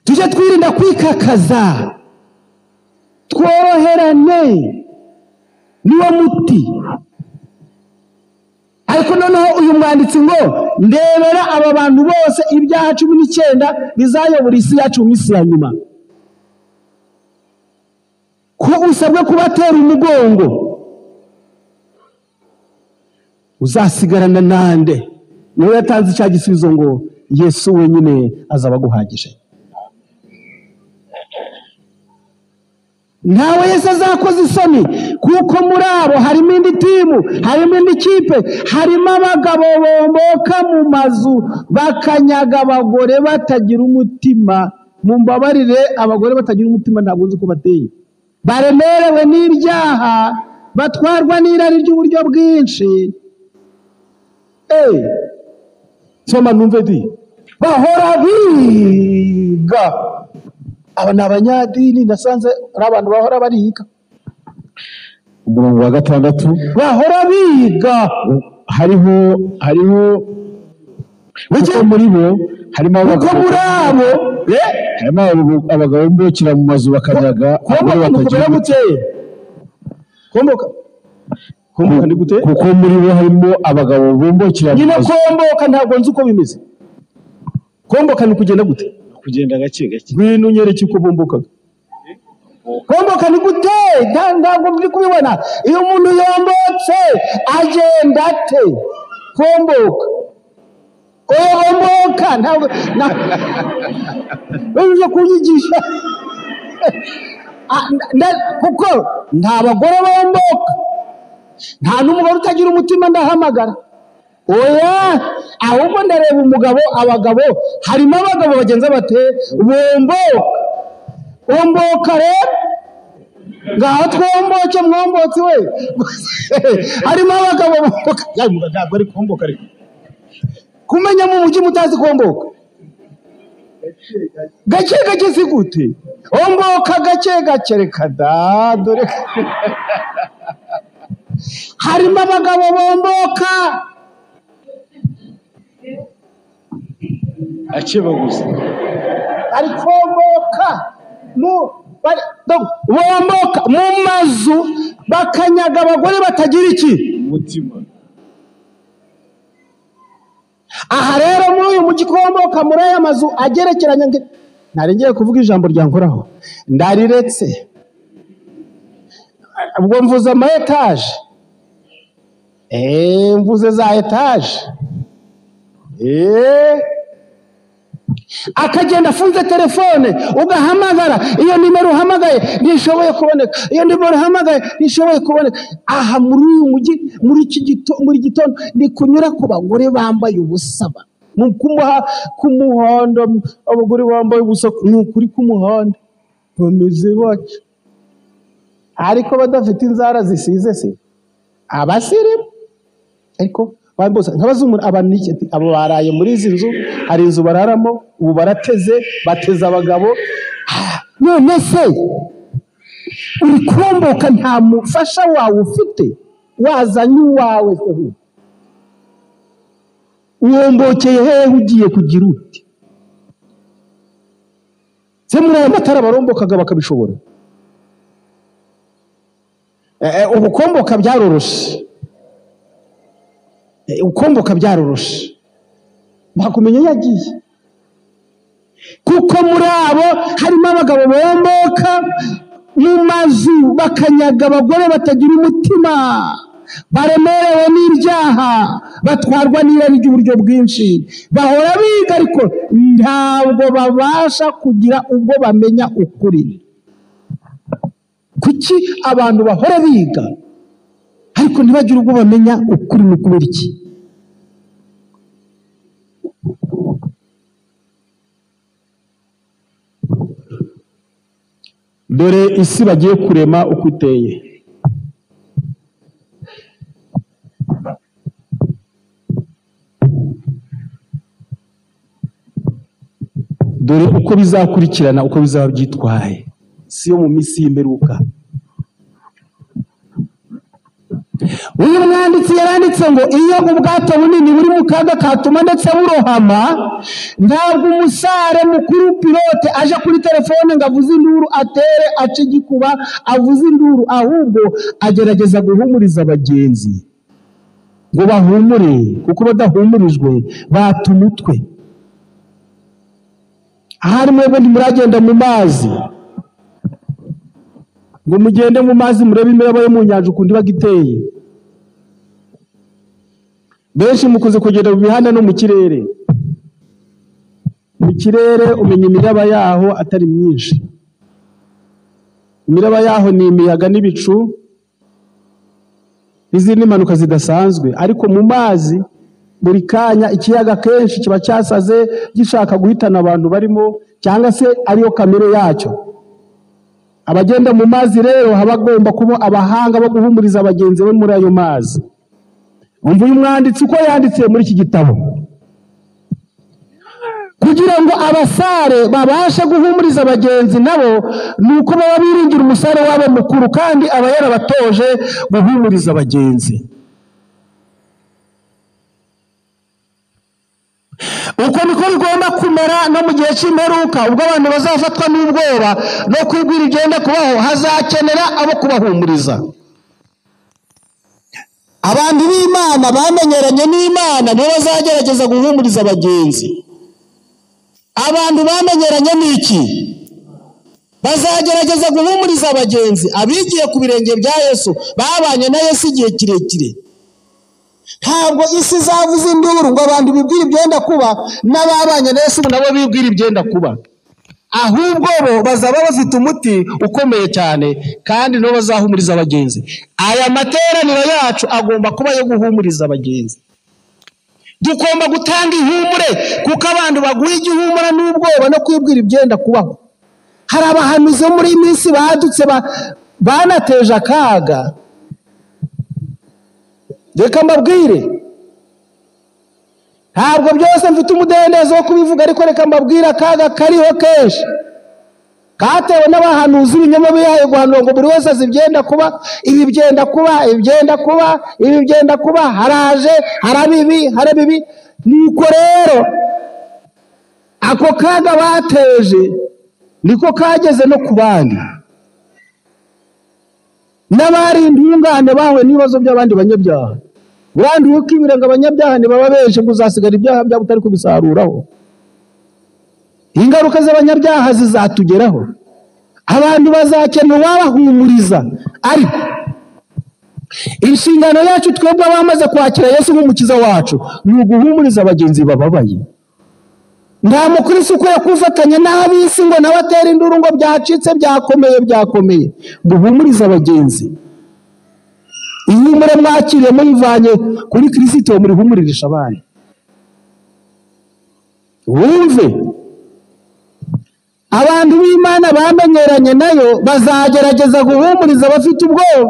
Tujye twirinda kwikakaza, tworoherane, niwo muti. Ariko noneho uyu mwanditsi ngo ndebera aba bantu bose ibyaha 19 bizayobora isi yacu mu isi ya nyuma, ko usabwe kubatera umugongo, uzasigarana nande? Niwe yatanze cya gisubizo ngo Yesu wenyine azaba guhagije. Ntawe Yesu azakoze isoni, kuko muri abo harimo indi timu, harimo indi kipe, harimo abagabo bomboka mu mazu bakanyaga abagore batagira umutima. Mumbabarire, abagore batagira umutima ntabwo nzi uko bateye, baremerewe n'ibyaha, batwarwa n'irari ry'uburyo bwinshi. Soma numve di, bahora biga. Aba ni abanyadini, nasanze ari abantu bahora bariga. Umurongo wa 6, bahora biga. hariho kuko muri bo harimo abagabo mbokira mu mazu bakanyaga abagore batagira komboka ni gute? Kuko muri bo harimo abagabo bombokira mu mazu. Komboka ntabwo nzi uko bimeze. Komboka ni kugenda gute? Kugenda gake gake. Ngwino unyereke uko bombokaga. Komboka ni gute? Ntabwo muri kubibona. Iyo umuntu yombotse agenda ate? Komboka. Komboka ntabwo uje kunyigisha. Kuko nta bagore bomboka, nta n'umugore utagira umutima ndahamagara. Oya, ahubwo ndareba umugabo, abagabo, harimo abagabo bagenza bate bomboka rero, ngaho twomboke mwombotsi we. Harimo abagabo bomboka, ntabwo ari komboka ariko kumenya mu mujyi mutazi komboka. gake gake si gute homboka gake gake reka da dore harimo abagabo bomboka akibaguza ariko bomboka bomboka mu mazu bakanyaga abagore batagira iki umutima. aha rero muri uyu mujyi komboka muri aya mazu agerekeranye ngiye kuvuga ijambo ryankoraho ndariretse ubwo mvuze ama etaje mvuze za etaje akagenda afunze telefone ugahamagara iyo nimero uhamagaye ntishoboye kuboneka iyo nimero uhamagaye ntishoboye kuboneka aha muri uyu mujyi muri gitondo ni kunyura ku bagore bambaye ubusaba kumuhondo abagore bambaye ubusa ni ukuri kumuhondo bameze bake ariko badafite inzara zisize se abasirimu ariko nk'abazungu abantu abo baraye muri izi nzu hari inzu bararamo ubu barateze bateze abagabo none se uri komboka nta mufasha wawe ufite wazanye uwawe se uwombokeye hehe ugiye kugira uti se muri aya matara barombokaga bakabishobora ubukomboka byaroroshe ukomboka byaroroshe bakumenya yagiye kuko muri abo harimo abagabo bomboka mu mazu bakanyaga abagore batagira umutima baremerewe n'ibyaha batwarwa n'irari ry'uburyo bwinshi bahora biga ariko ntabwo babasha kugira ubwo bamenya ukuri kuki abantu bahora biga ariko ntibagire ubwo bamenya ukuri ni ukubera iki dore isi bagiye kurema uko iteye dore uko bizakurikirana uko bizaba byitwaye si yo mu minsi y'imperuka uyu mwanditsi yaranditse ngo iyo ubwato bunini buri mu kaga katuma ndetse burohama ntabwo umusare mukuru pilote aje kuri telefone ngo avuze induru atere ace igikuba avuze induru ahubwo agerageza guhumuriza abagenzi ngo bahumure kuko badahumurijwe bata umutwe ahari mwebwe ntimuragenda mu mazi ngo mugende mu mazi murebe imiraba yo mu nyanja ukundi bagiteye benshi mukunze kugenda mu mihanda no mu kirere umenya imiraba yaho atari myinshi imiraba yaho ni imiyaga n'ibicu n'izindi mpanuka zidasanzwe ariko mu mazi buri kanya ikiyaga kenshi kiba cyasaze gishaka guhitana abantu barimo cyangwa se ariyo kamere yacyo abagenda mu mazi rero haba agomba kuba abahanga bo guhumuriza abagenzi be muri ayo mazi umva uyu mwanditsi uko yanditse muri iki gitabo kugira ngo abasare babashe guhumuriza abagenzi nabo ni uko baba biringira umusare wabo mukuru kandi aba yarabatoje guhumuriza abagenzi uko niko bigomba kumera no mu gihe cy'imperuka ubwo abantu bazafatwa n'ubwoba no kwibwira igenda kubaho hazakenera abo kubahumuriza abantu b'Imana bamenyeranye n'Imana nibo bazagerageza guhumuriza abagenzi abantu bamenyeranye n'iki bazagerageza guhumuriza abagenzi abigiye ku birenge bya Yesu babanye na Yesu igihe kirekire ntabwo isi izavuza induru ngo abantu bibwire ibyenda kuba n'ababanye na Yesu nabo bibwire ibyenda kuba ahubwo bo bazaba bafite umuti ukomeye cyane kandi nabo bazahumuriza abagenzi aya materaniro yacu agomba kuba yo guhumuriza abagenzi dugomba gutanga ihumure kuko abantu baguye igihumura n'ubwoba no kwibwira ibyenda kubaho hari abahanuzi bo muri iyi minsi badutse banateje akaga reka mbabwire ntabwo byose mfite umudendezo wo kubivuga, ariko reka mbabwire akaga kariho kenshi katewe n'abahanuzi b'ibinyoma bihaye guhanura ngo buri wese azi ibyenda kuba, ibi byenda kuba, ibi byenda kuba, ibi byenda kuba, haraje, harabibi. Nuko rero ako kaga bateje niko kageze no ku bandi, n'abari intungane bahuye n'ibibazo by'abandi banyabyaha. Urandi ukibira ngo abanyabyaha ntibaba benshi, ngo uzasigara ibyaha byabo utari kubisaruraho. Ingaruka z'abanyabyaha zizatugeraho, abantu bazakenera uwabahumuriza, ariko inshingano yacu twebwe abamaze kwakira Yesu nk'umukiza wacu ni uguhumuriza abagenzi bababaye. Nta mukristo ukwiye kufatanya n'ab'isi ngo nawe atere induru ngo byacitse, byakomeye. Guhumuriza abagenzi, ihumure mwakiriye muyivanye kuri Kristo, murihumuririsha abandi. Wumve, abantu b'Imana bamenyeranye nayo bazagerageza guhumuriza abafite ubwoba,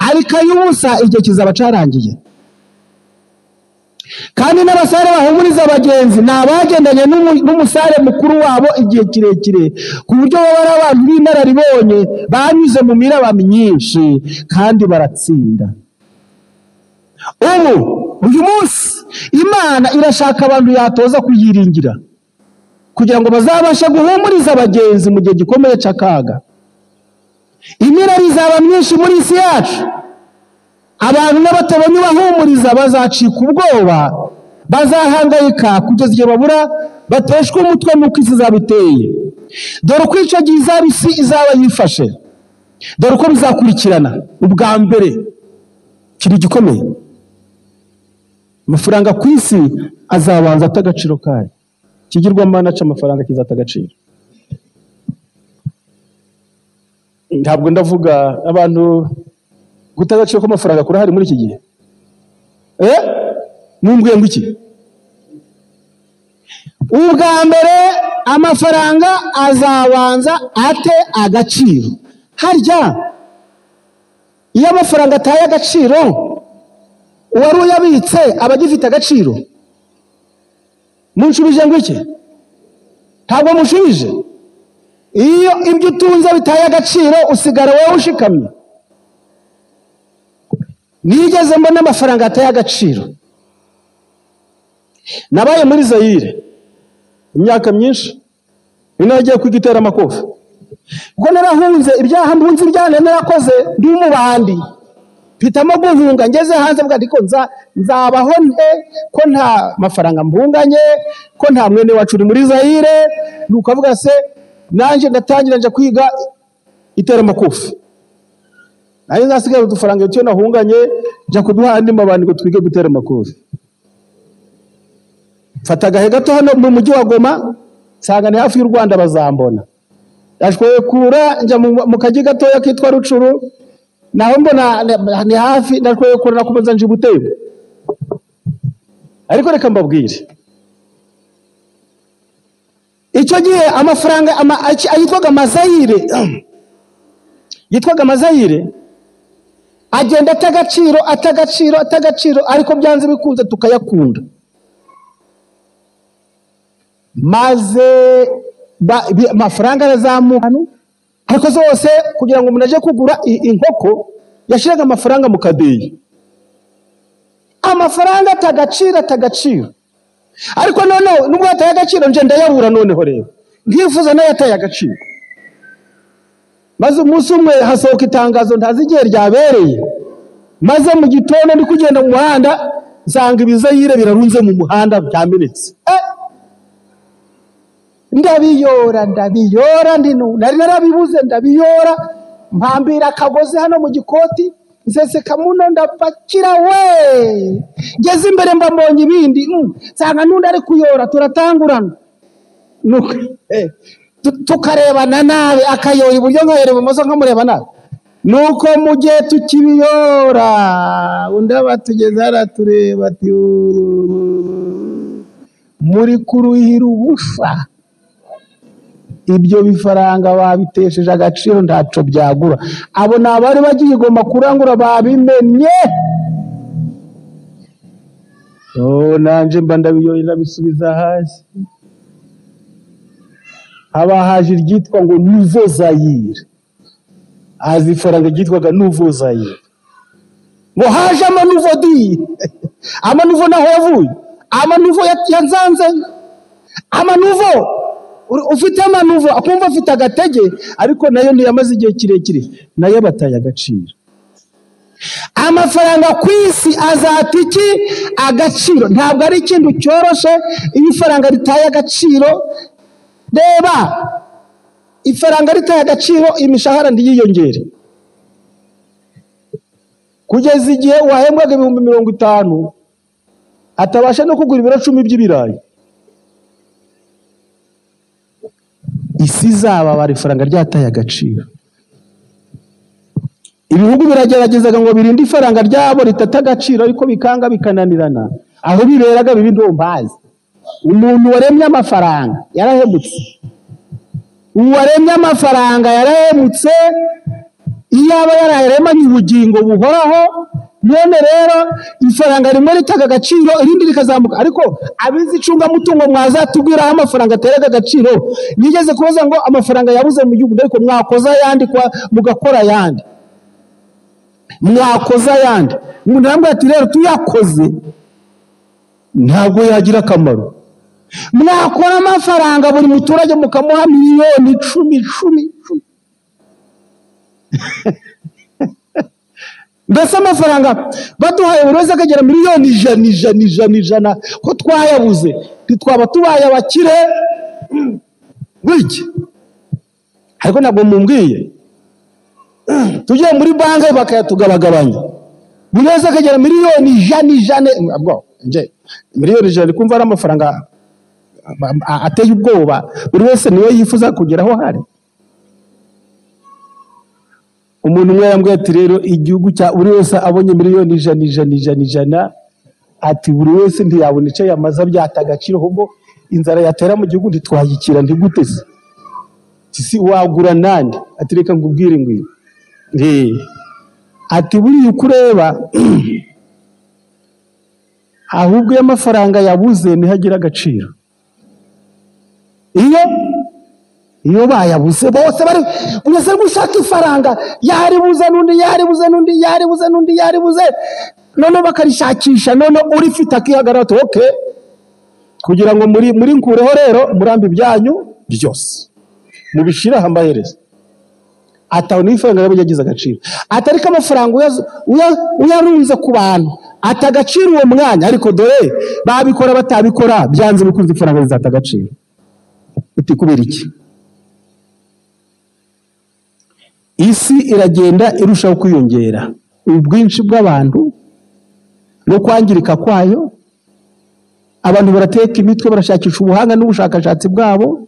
ariko ay'ubusa igihe kizaba carangiye. Kandi n'abasare bahumuriza abagenzi ni abagendanye n'umusare mukuru wabo igihe kirekire, ku buryo baba ari abantu b'inararibonye banyuze mu miraba myinshi kandi baratsinda. Uyu munsi Imana irashaka abantu yatoza kuyiringira, kugira ngo bazabashe guhumuriza abagenzi mu gihe gikomeye cy'akaga. Imirari izaba myinshi muri isi yacu, abantu n'abatabonye bahumuriza bazacika ubwoba, bazahangayika kugeza igihe babura bateshwe umutwe n'uko isi izaba iteye. Dore uko icyo gihe isi izaba yifashe, dore uko bizakurikirana. Ubwa mbere, kiri gikomeye, amafaranga ku isi azabanza ata agaciro kayo. Ikigirwamana cy'amafaranga kizata agaciro. Ntabwo ndavuga abantu guta agaciro k'amafaranga kurahari muri iki gihe. Numbwiye ngo iki? Ubwa mbere amafaranga azabanza ate agaciro. Harya iyo amafaranga ataye agaciro, uwari uyabitse aba agifite agaciro? Munshubije ngo iki? Ntabwo munshubije. Iyo ibyo utunze bitaye agaciro usigara wowe ushikamye. Nigeze mbona amafaranga ataye agaciro. Nabaye muri Zaire imyaka myinshi, nagiye kwiga iteramakofe. Ubwo narahunze ibyaha mbunze ibyane narakoze ndi mu bandi, mpitamo guhunga. Ngeze hanze bwa ndiko nzabaho nte ko nta mafaranga mbunganye, ko nta mwene wacu uri muri Zaire. Nuko avuga se nanje ndatangira nje kwiga iteramakofe. Nari nasigaye udufaranga cyo nahunganye nja kuduha andi mabandi ngo twige gutera amakofe. Fata gahe gato hano mu mujyi wa Goma, nsanga ni hafi y'u Rwanda bazambona. Yashwe kura nja mu kaji gato yakitwa Rucuru, naho mbona ni hafi, ndashwe kura nakubanza nje Butebe. Ariko reka mbabwire, icyo gihe amafaranga yitwaga Amazayire agenda atagaciro, ariko byanze bikunze tukayakunda. Maze amafaranga arazamuka, ariko zose kugira ngo umuntu aje kugura inkoko yashiraga amafaranga mu kadeyi. Amafaranga atagaciro, ariko noneho nubwo yataye agaciro nje ndayabura. Noneho rero ngifuza nayo yataye agaciro. Maze umunsi umwe hasohoka itangazo ntazi igihe ryabereye, maze mu gitondo ndi kugenda mu muhanda nsanga ibizayire birarunze mu muhanda byamenetse. Ndabiyora nari narabibuze, ndabiyora mpambira akagozi hano mu gikoti, nseseka muno ndapakira we. Ngeze imbere mba mbonye ibindi, nsanga nundi ari kuyora, turatangurana. Tukarebana nabi, akayora iburyo nkayora ibumoso nkamureba nabi. Nuko mu gihe tukibiyora undi abatugeze aratureba ati muri kuruhira ubusa, ibyo bifaranga babitesheje agaciro ntaco byagura. Abo ni abari bagiye Goma kurangura babimenye. nanje mba ndabiyoye nabisubiza hasi. Haba haje iryitwa ngo Nouveau Zaire, haza ifaranga ryitwaga Nouveau Zaire, ngo haje amanuvo di amanuvo naho yavuye, amanuvo yanzanze, amanuvo ufite amanuvo akumva afite agatege, ariko nayo ntiyamaze igihe kirekire, nayo bataye agaciro. Amafaranga ku isi azata iki agaciro, ntabwo ari ikintu cyoroshe. Iyo ifaranga ritaye agaciro, reba ifaranga ritaye agaciro, imishahara ndiyiyongere, kugeza igihe wahembwaga 50,000 atabasha no kugura ibiro 10 by'ibirayi. Isi zaba bari ifaranga ryataye agaciro. Ibihugu birageragezaga ngo birinde ifaranga ryabo ritata agaciro, ariko bikanga bikananirana. Aho biberaga bibi ndombazi. Umuntu waremye amafaranga yarahemutse, uwaremye amafaranga yarahemutse. Iyaba yararemanye ubugingo buhoraho, none rero ifaranga rimwe ritaga agaciro irindi rikazamuka. Ariko abizi icunga mutungo mwazatubwira aho amafaranga ateraga agaciro. Nigeze kubaza ngo amafaranga yabuze mu gihugu, ariko mwakoza yandi kwa mugakora yandi, mwakoza yandi. Umuntu arambwira ati rero tuyakoze ntabwo yagira akamaro. Mwakora amafaranga buri muturage mukamuha miliyoni 10. Mbese amafaranga baduhaye buri wese akagera miliyoni 100 ko twayabuze, ntitwaba tubaye abakire wiki. Ariko ntabwo mumbwiye tugiye muri banki bakayatugabagabanya, buri wese akagera miliyoni 100. Nje miliyoni 100 kumva ari amafaranga ateye ubwoba, buri wese niwe yifuza kugeraho hari. Umuntu umwe yambwiye ati rero igihugu cya buri wese abonye miliyoni 100 ati buri wese ntiyabona icyo yamaza byatagaciro, ahubwo inzara yatera mu gihugu ntitwayikira ntiguteze. Si wagura nande? Ati reka ngubwire ngwino. Ati buri ukureba ahubwo y'amafaranga yabuze ntihagira agaciro. Iyo bayabuze bose bari uretse gushaka ifaranga, yaribuze n'undi yaribuze, none bakarishakisha, none urifite akihagarara. Okay, kugira ngo muri nkureho rero murambi byanyu byose mubishira amaherezo. Ataho n'ifaranga yabo yagize agaciro. Atari ko amafaranga uyarunze ku bantu atagaciro uwo mwanya, ariko dore babikora batabikora byanze bikunze ifaranga rizata agaciro. Uti kubera iki? Isi iragenda irushaho kwiyongera, ubwinshi bw'abantu no kwangirika kwayo. Abantu barateka imitwe, barashakisha ubuhanga n'ubushakashatsi bwabo.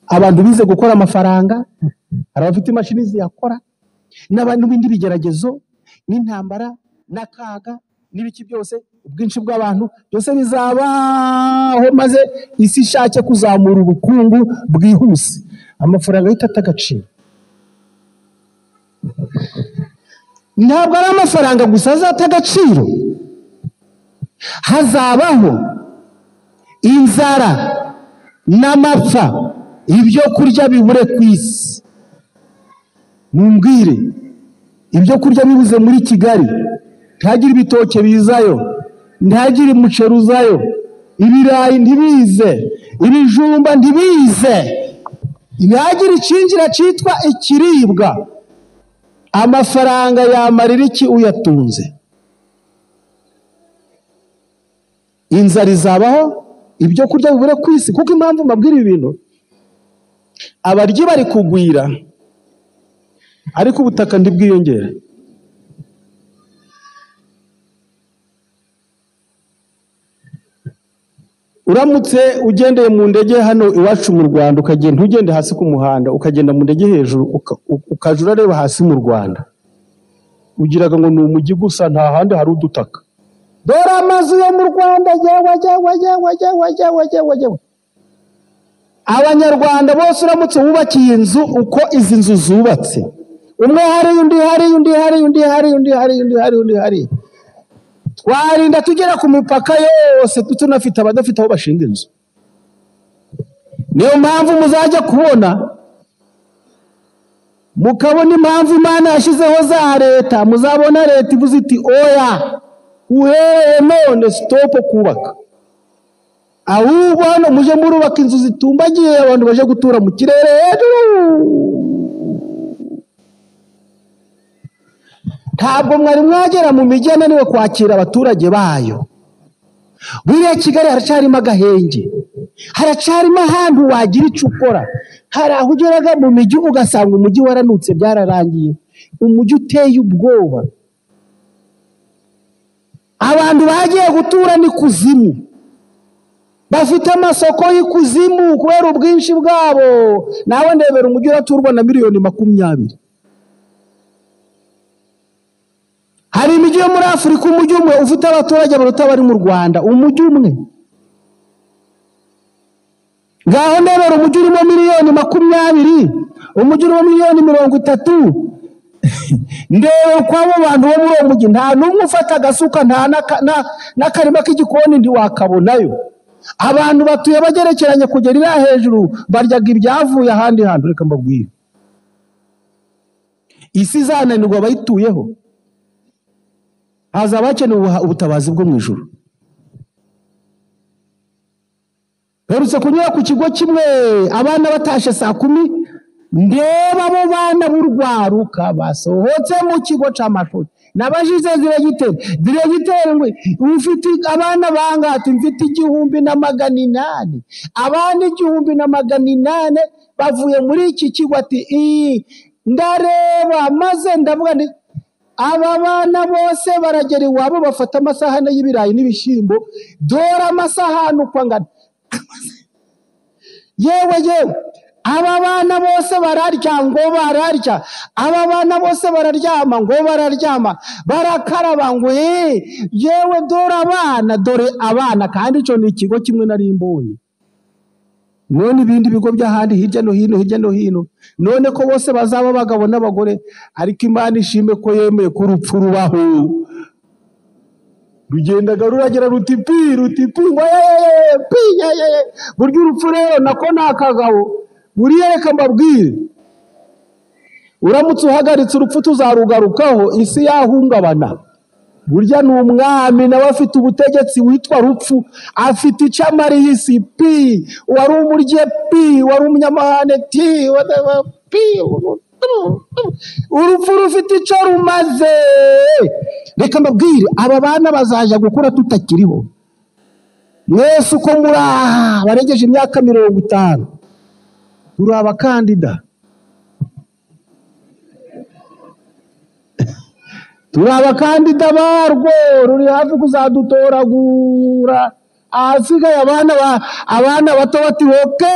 Abantu bize gukora amafaranga, hari abafite imashini ziyakora, n'abantu bindi bigeragezo n'intambara n'akaga n'ibiki byose. Ubwinshi bw'abantu byose bizabaho, maze isi ishake kuzamura ubukungu bwihuse. Amafaranga yitata agaciro. Ntabwo ari amafaranga gusa azata agaciro, hazabaho inzara n'amapfa, ibyo kurya bibure ku isi. Mumbwire, ibyo kurya bibuze muri Kigali, ntihagire ibitoke bizayo, ntihagire umuceri uzayo, ibirayi ntibize, ibijumba ntibize, ntihagire icinjira cyitwa ikiribwa. Amafaranga yamarira iki uyatunze? Inzara izabaho, ibyo kurya bibure ku isi. Kuko impamvu mbabwira ibintu, abaryi bari kugwira ariko ubutaka ntibwiyongera. Uramutse ugendeye mu ndege hano iwacu mu Rwanda, ukagenda ugende hasi ku muhanda, ukagenda mu ndege hejuru, ukajura reba hasi mu Rwanda, ugiraga ngo ni umujyi gusa, nta handi hari udutaka. Dore amazu yo mu Rwanda yewe. Abanyarwanda bose uramutse wubakiye inzu uko izi nzu zubatse, umwe hari undi hari, twarinda tugera ku mipaka yose tunafite abadafite aho bashinga inzu. Niyo mpamvu muzajya kubona mukabona impamvu Imana yashyizeho za leta, muzabona leta ivuze iti oya uhereye none stop kubaka, ahubwo hano muje murubaka inzu zitumbagiye abantu baje gutura mu kirere hejuru. Ntabwo mwari mwagera mu mijyi ananiwe kwakira abaturage bayo. Buriya Kigali haracyarimo agahenge, haracyarimo ahantu wagira icyo ukora. Hari aho ugeraga mu mijyi ugasanga umujyi waranutse byararangiye, umujyi uteye ubwoba. Abantu bagiye gutura ni kuzimu, bafite amasoko y'ikuzimu kubera ubwinshi bwabo. Nawe ndebera umujyi uraturwa na miliyoni 20. Hari imijyi yo muri Afurika umujyi umwe ufite abaturage baruta bari mu Rwanda, umujyi umwe. Ngaho ndebera umujyi urimo miliyoni 20, umujyi urimo miliyoni 30. Ndebe uko abo bantu bo muri uwo mujyi nta n'umwe ufata agasuka, nta n'akarima k'igikoni ntiwakabonayo. Abantu batuye bagerekeranye kugera iriya hejuru, baryaga ibyavuye ahandi hantu. Reka mbabwire, isi izananirwa bayituyeho, haza abakeneye ubutabazi bwo mu ijuru. Herutse kunyura ku kigo kimwe abana batashe saa 10, ndeba abo bana b'urwaruka basohotse mu kigo c'amashuri. Nabajije diregiteri ngo ufite abana bangati? Mfite 1,800. Abana 1,800 bavuye muri iki kigo. Ati ndareba maze ndavuga nti aba bana bose baragera iwabo bafata amasahane y'ibirayi n'ibishyimbo. Dore amasahane uko angana. Yewe aba bana bose bararya ngo bararya, aba bana bose bararyama ngo bararyama, barakaraba ngo yewe dore abana. Kandi icyo ni ikigo kimwe nari mbonye. None ibindi bigo by'ahandi hirya no hino, none ko bose bazaba abagabo n'abagore. Ariko Imana ishime ko yemeye ko urupfu rubaho. Rugendaga ruragira rutipi ngo burya urupfu rero nako nakagabo. Buriya reka mbabwire, uramutse uhagaritse urupfu tuzarugarukaho, isi yahungabana. Burya ni umwami nawe afite ubutegetsi witwa rupfu, afite icamari y'isi wari umurye wari umunyamahane urupfu rufite ico rumaze. Reka mbabwire, aba bana bazaja gukura tutakiriho. Mwese uko muri aha barengeje imyaka 50 turi abakandida, turi abakandida barwo, ruri hafi kuzadutoragura. Ahasigaye abana bato bati oke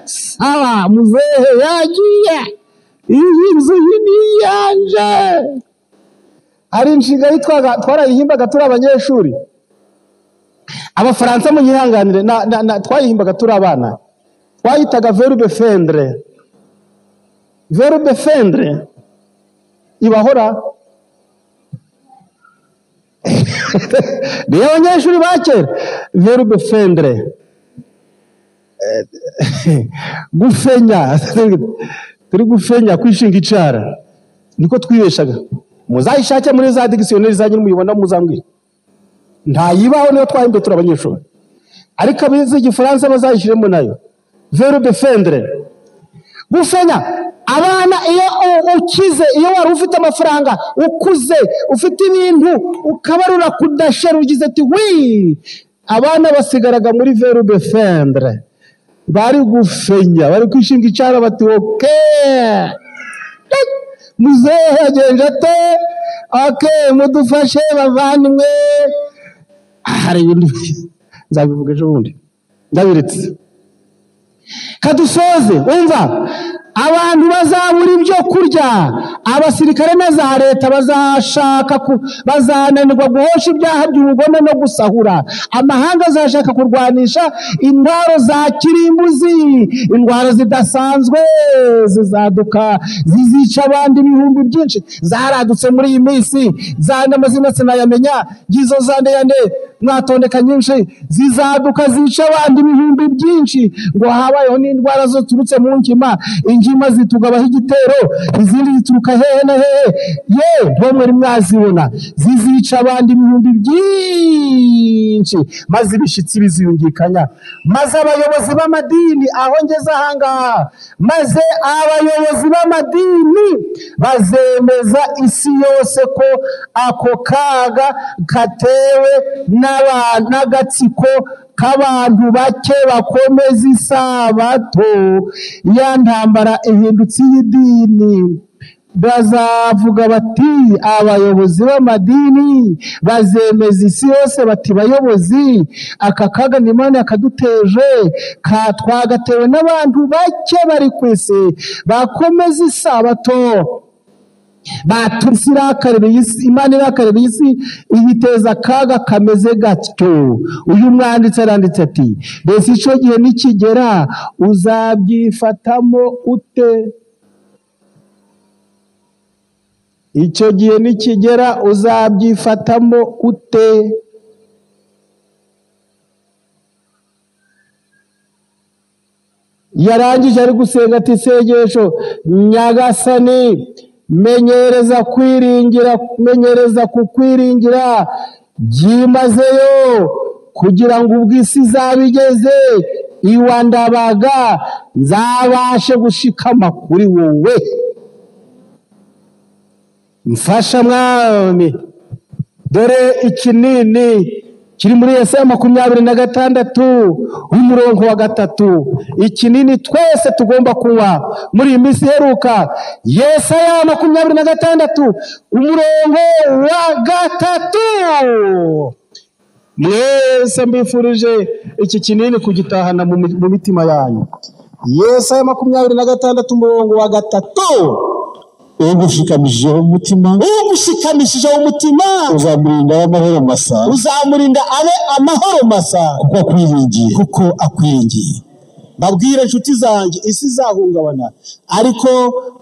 sawa muzehe yagiye, iyi nzu yanje. Hari inshinga yitwaga twarayihimbaga turi abanyeshuri. Abafaransa munyihanganire, twayihimbaga turi abana, twayitaga verbe fendre. Verbe fendre ibahora niyo abanyeshuri bakera. Verbe fendre gufenya, turi gufenya, kwishinga icara, niko twibeshaga. Muzayishake muri za dictionnaire zanyu muyibona muzambwira. Ntayibaho niyo twahimbe turi abanyeshuri, ariko abize igifaransa bazayishiremo nayo. Verbe fendre gufenya. Abana iyo ukize, iyo wari ufite amafaranga, ukuze, ufite ibintu, ukabarura kudashera, ugize ati abana basigaraga muri verbe fendre, bari gufenya, bari kwishinga icara bati oke muzehe agenje ate, oke mudufashe bavandimwe. Hari ibintu nzabivuga ejo bundi ndabiretse. Kadusoze umva, abantu bazabura ibyo kurya, abasirikare na za leta bazananirwa guhosha ibyaha by'ubugome no gusahura, amahanga azashaka kurwanisha intwaro za kirimbuzi, indwara zidasanzwe zizaduka zizica abandi ibihumbi byinshi zaradutse muri iyi minsi, zande amazina sinayamenya, ngizo zande yande mwatondeka nyinshi, zizaduka zica abandi ibihumbi byinshi, ngo habayeho n'indwara zo turutse mu nkima, inkima zitugabaho igitero, izindi zituruka hehe na hehe, bo mwari mwazibona, zizica abandi ibihumbi byinshi, maze ibishitsi biziyungikanya, maze abayobozi b'amadini, aho ngeze ahangaha, maze abayobozi b'amadini bazemeza isi yose ko ako kaga katewe n'agatsiko k'abantu bake bakomeza isabato, ya ntambara ihindutse y'idini. Bazavuga bati abayobozi b'amadini bazemeza isi yose bati bayobozi, aka kaga ni Imana yakaduteje, twagatewe n'abantu bake bari ku isi bakomeza isabato, Imana irakarira isi iyiteza akaga kameze gatyo. Uyu mwanditsi aranditse ati, mbese icyo gihe nikigera uzabyifatamo ute? Icyo gihe nikigera uzabyifatamo ute? Yarangije ari gusenga ati, isengesho Nyagasani, menyereza kukwiringira byimazeyo, kugira ngo ubwo isi izaba igeze iwa Ndabaga nzabashe gushikama kuri wowe. Mfasha Mwami, dore ikinini kiri muri Yesaya 26 umurongo wa 3, ikinini twese tugomba kunywa muri iyi minsi iheruka. Yesaya 26 umurongo wa 3. Mwese mbifurije iki kinini kugitahana mu mitima yanyu. Yesaya 26 umurongo wa 3. Ugushikamishije umutima, uzamurinda amahoro masa, uzamurinda abe amahoro masa, kuko akwiringiye. Babwire inshuti zanjye, isi izahungabana, ariko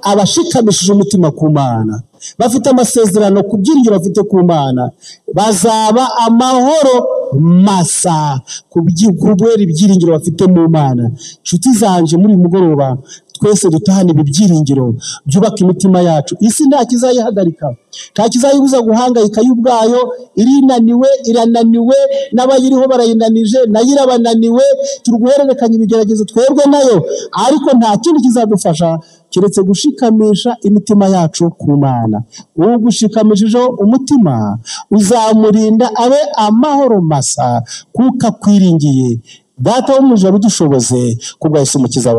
abashikamishije umutima ku Mana, bafite amasezerano ku byiringiro bafite ku Mana, bazaba amahoro masa kubera ibyiringiro bafite mu Mana. Inshuti zanjye, muri uyu mugoroba twese dutahane ibi byiringiro byubaka imitima yacu. Isi nta kizayihagarika, nta kizayibuza guhangayika y'ubwayo, irananiwe, n'abayiriho barayinanije, nayo irabananiwe, turi guhererekanya ibigeragezo twebwe nayo, ariko nta kindi kizadufasha keretse gushikamisha imitima yacu ku Mana. Ugushikamishije umutima uzamurinda abe amahoro masa, kuko akwiringiye. Data wo mu ijuru dushoboze kubwa Yesu Umukiza wacu.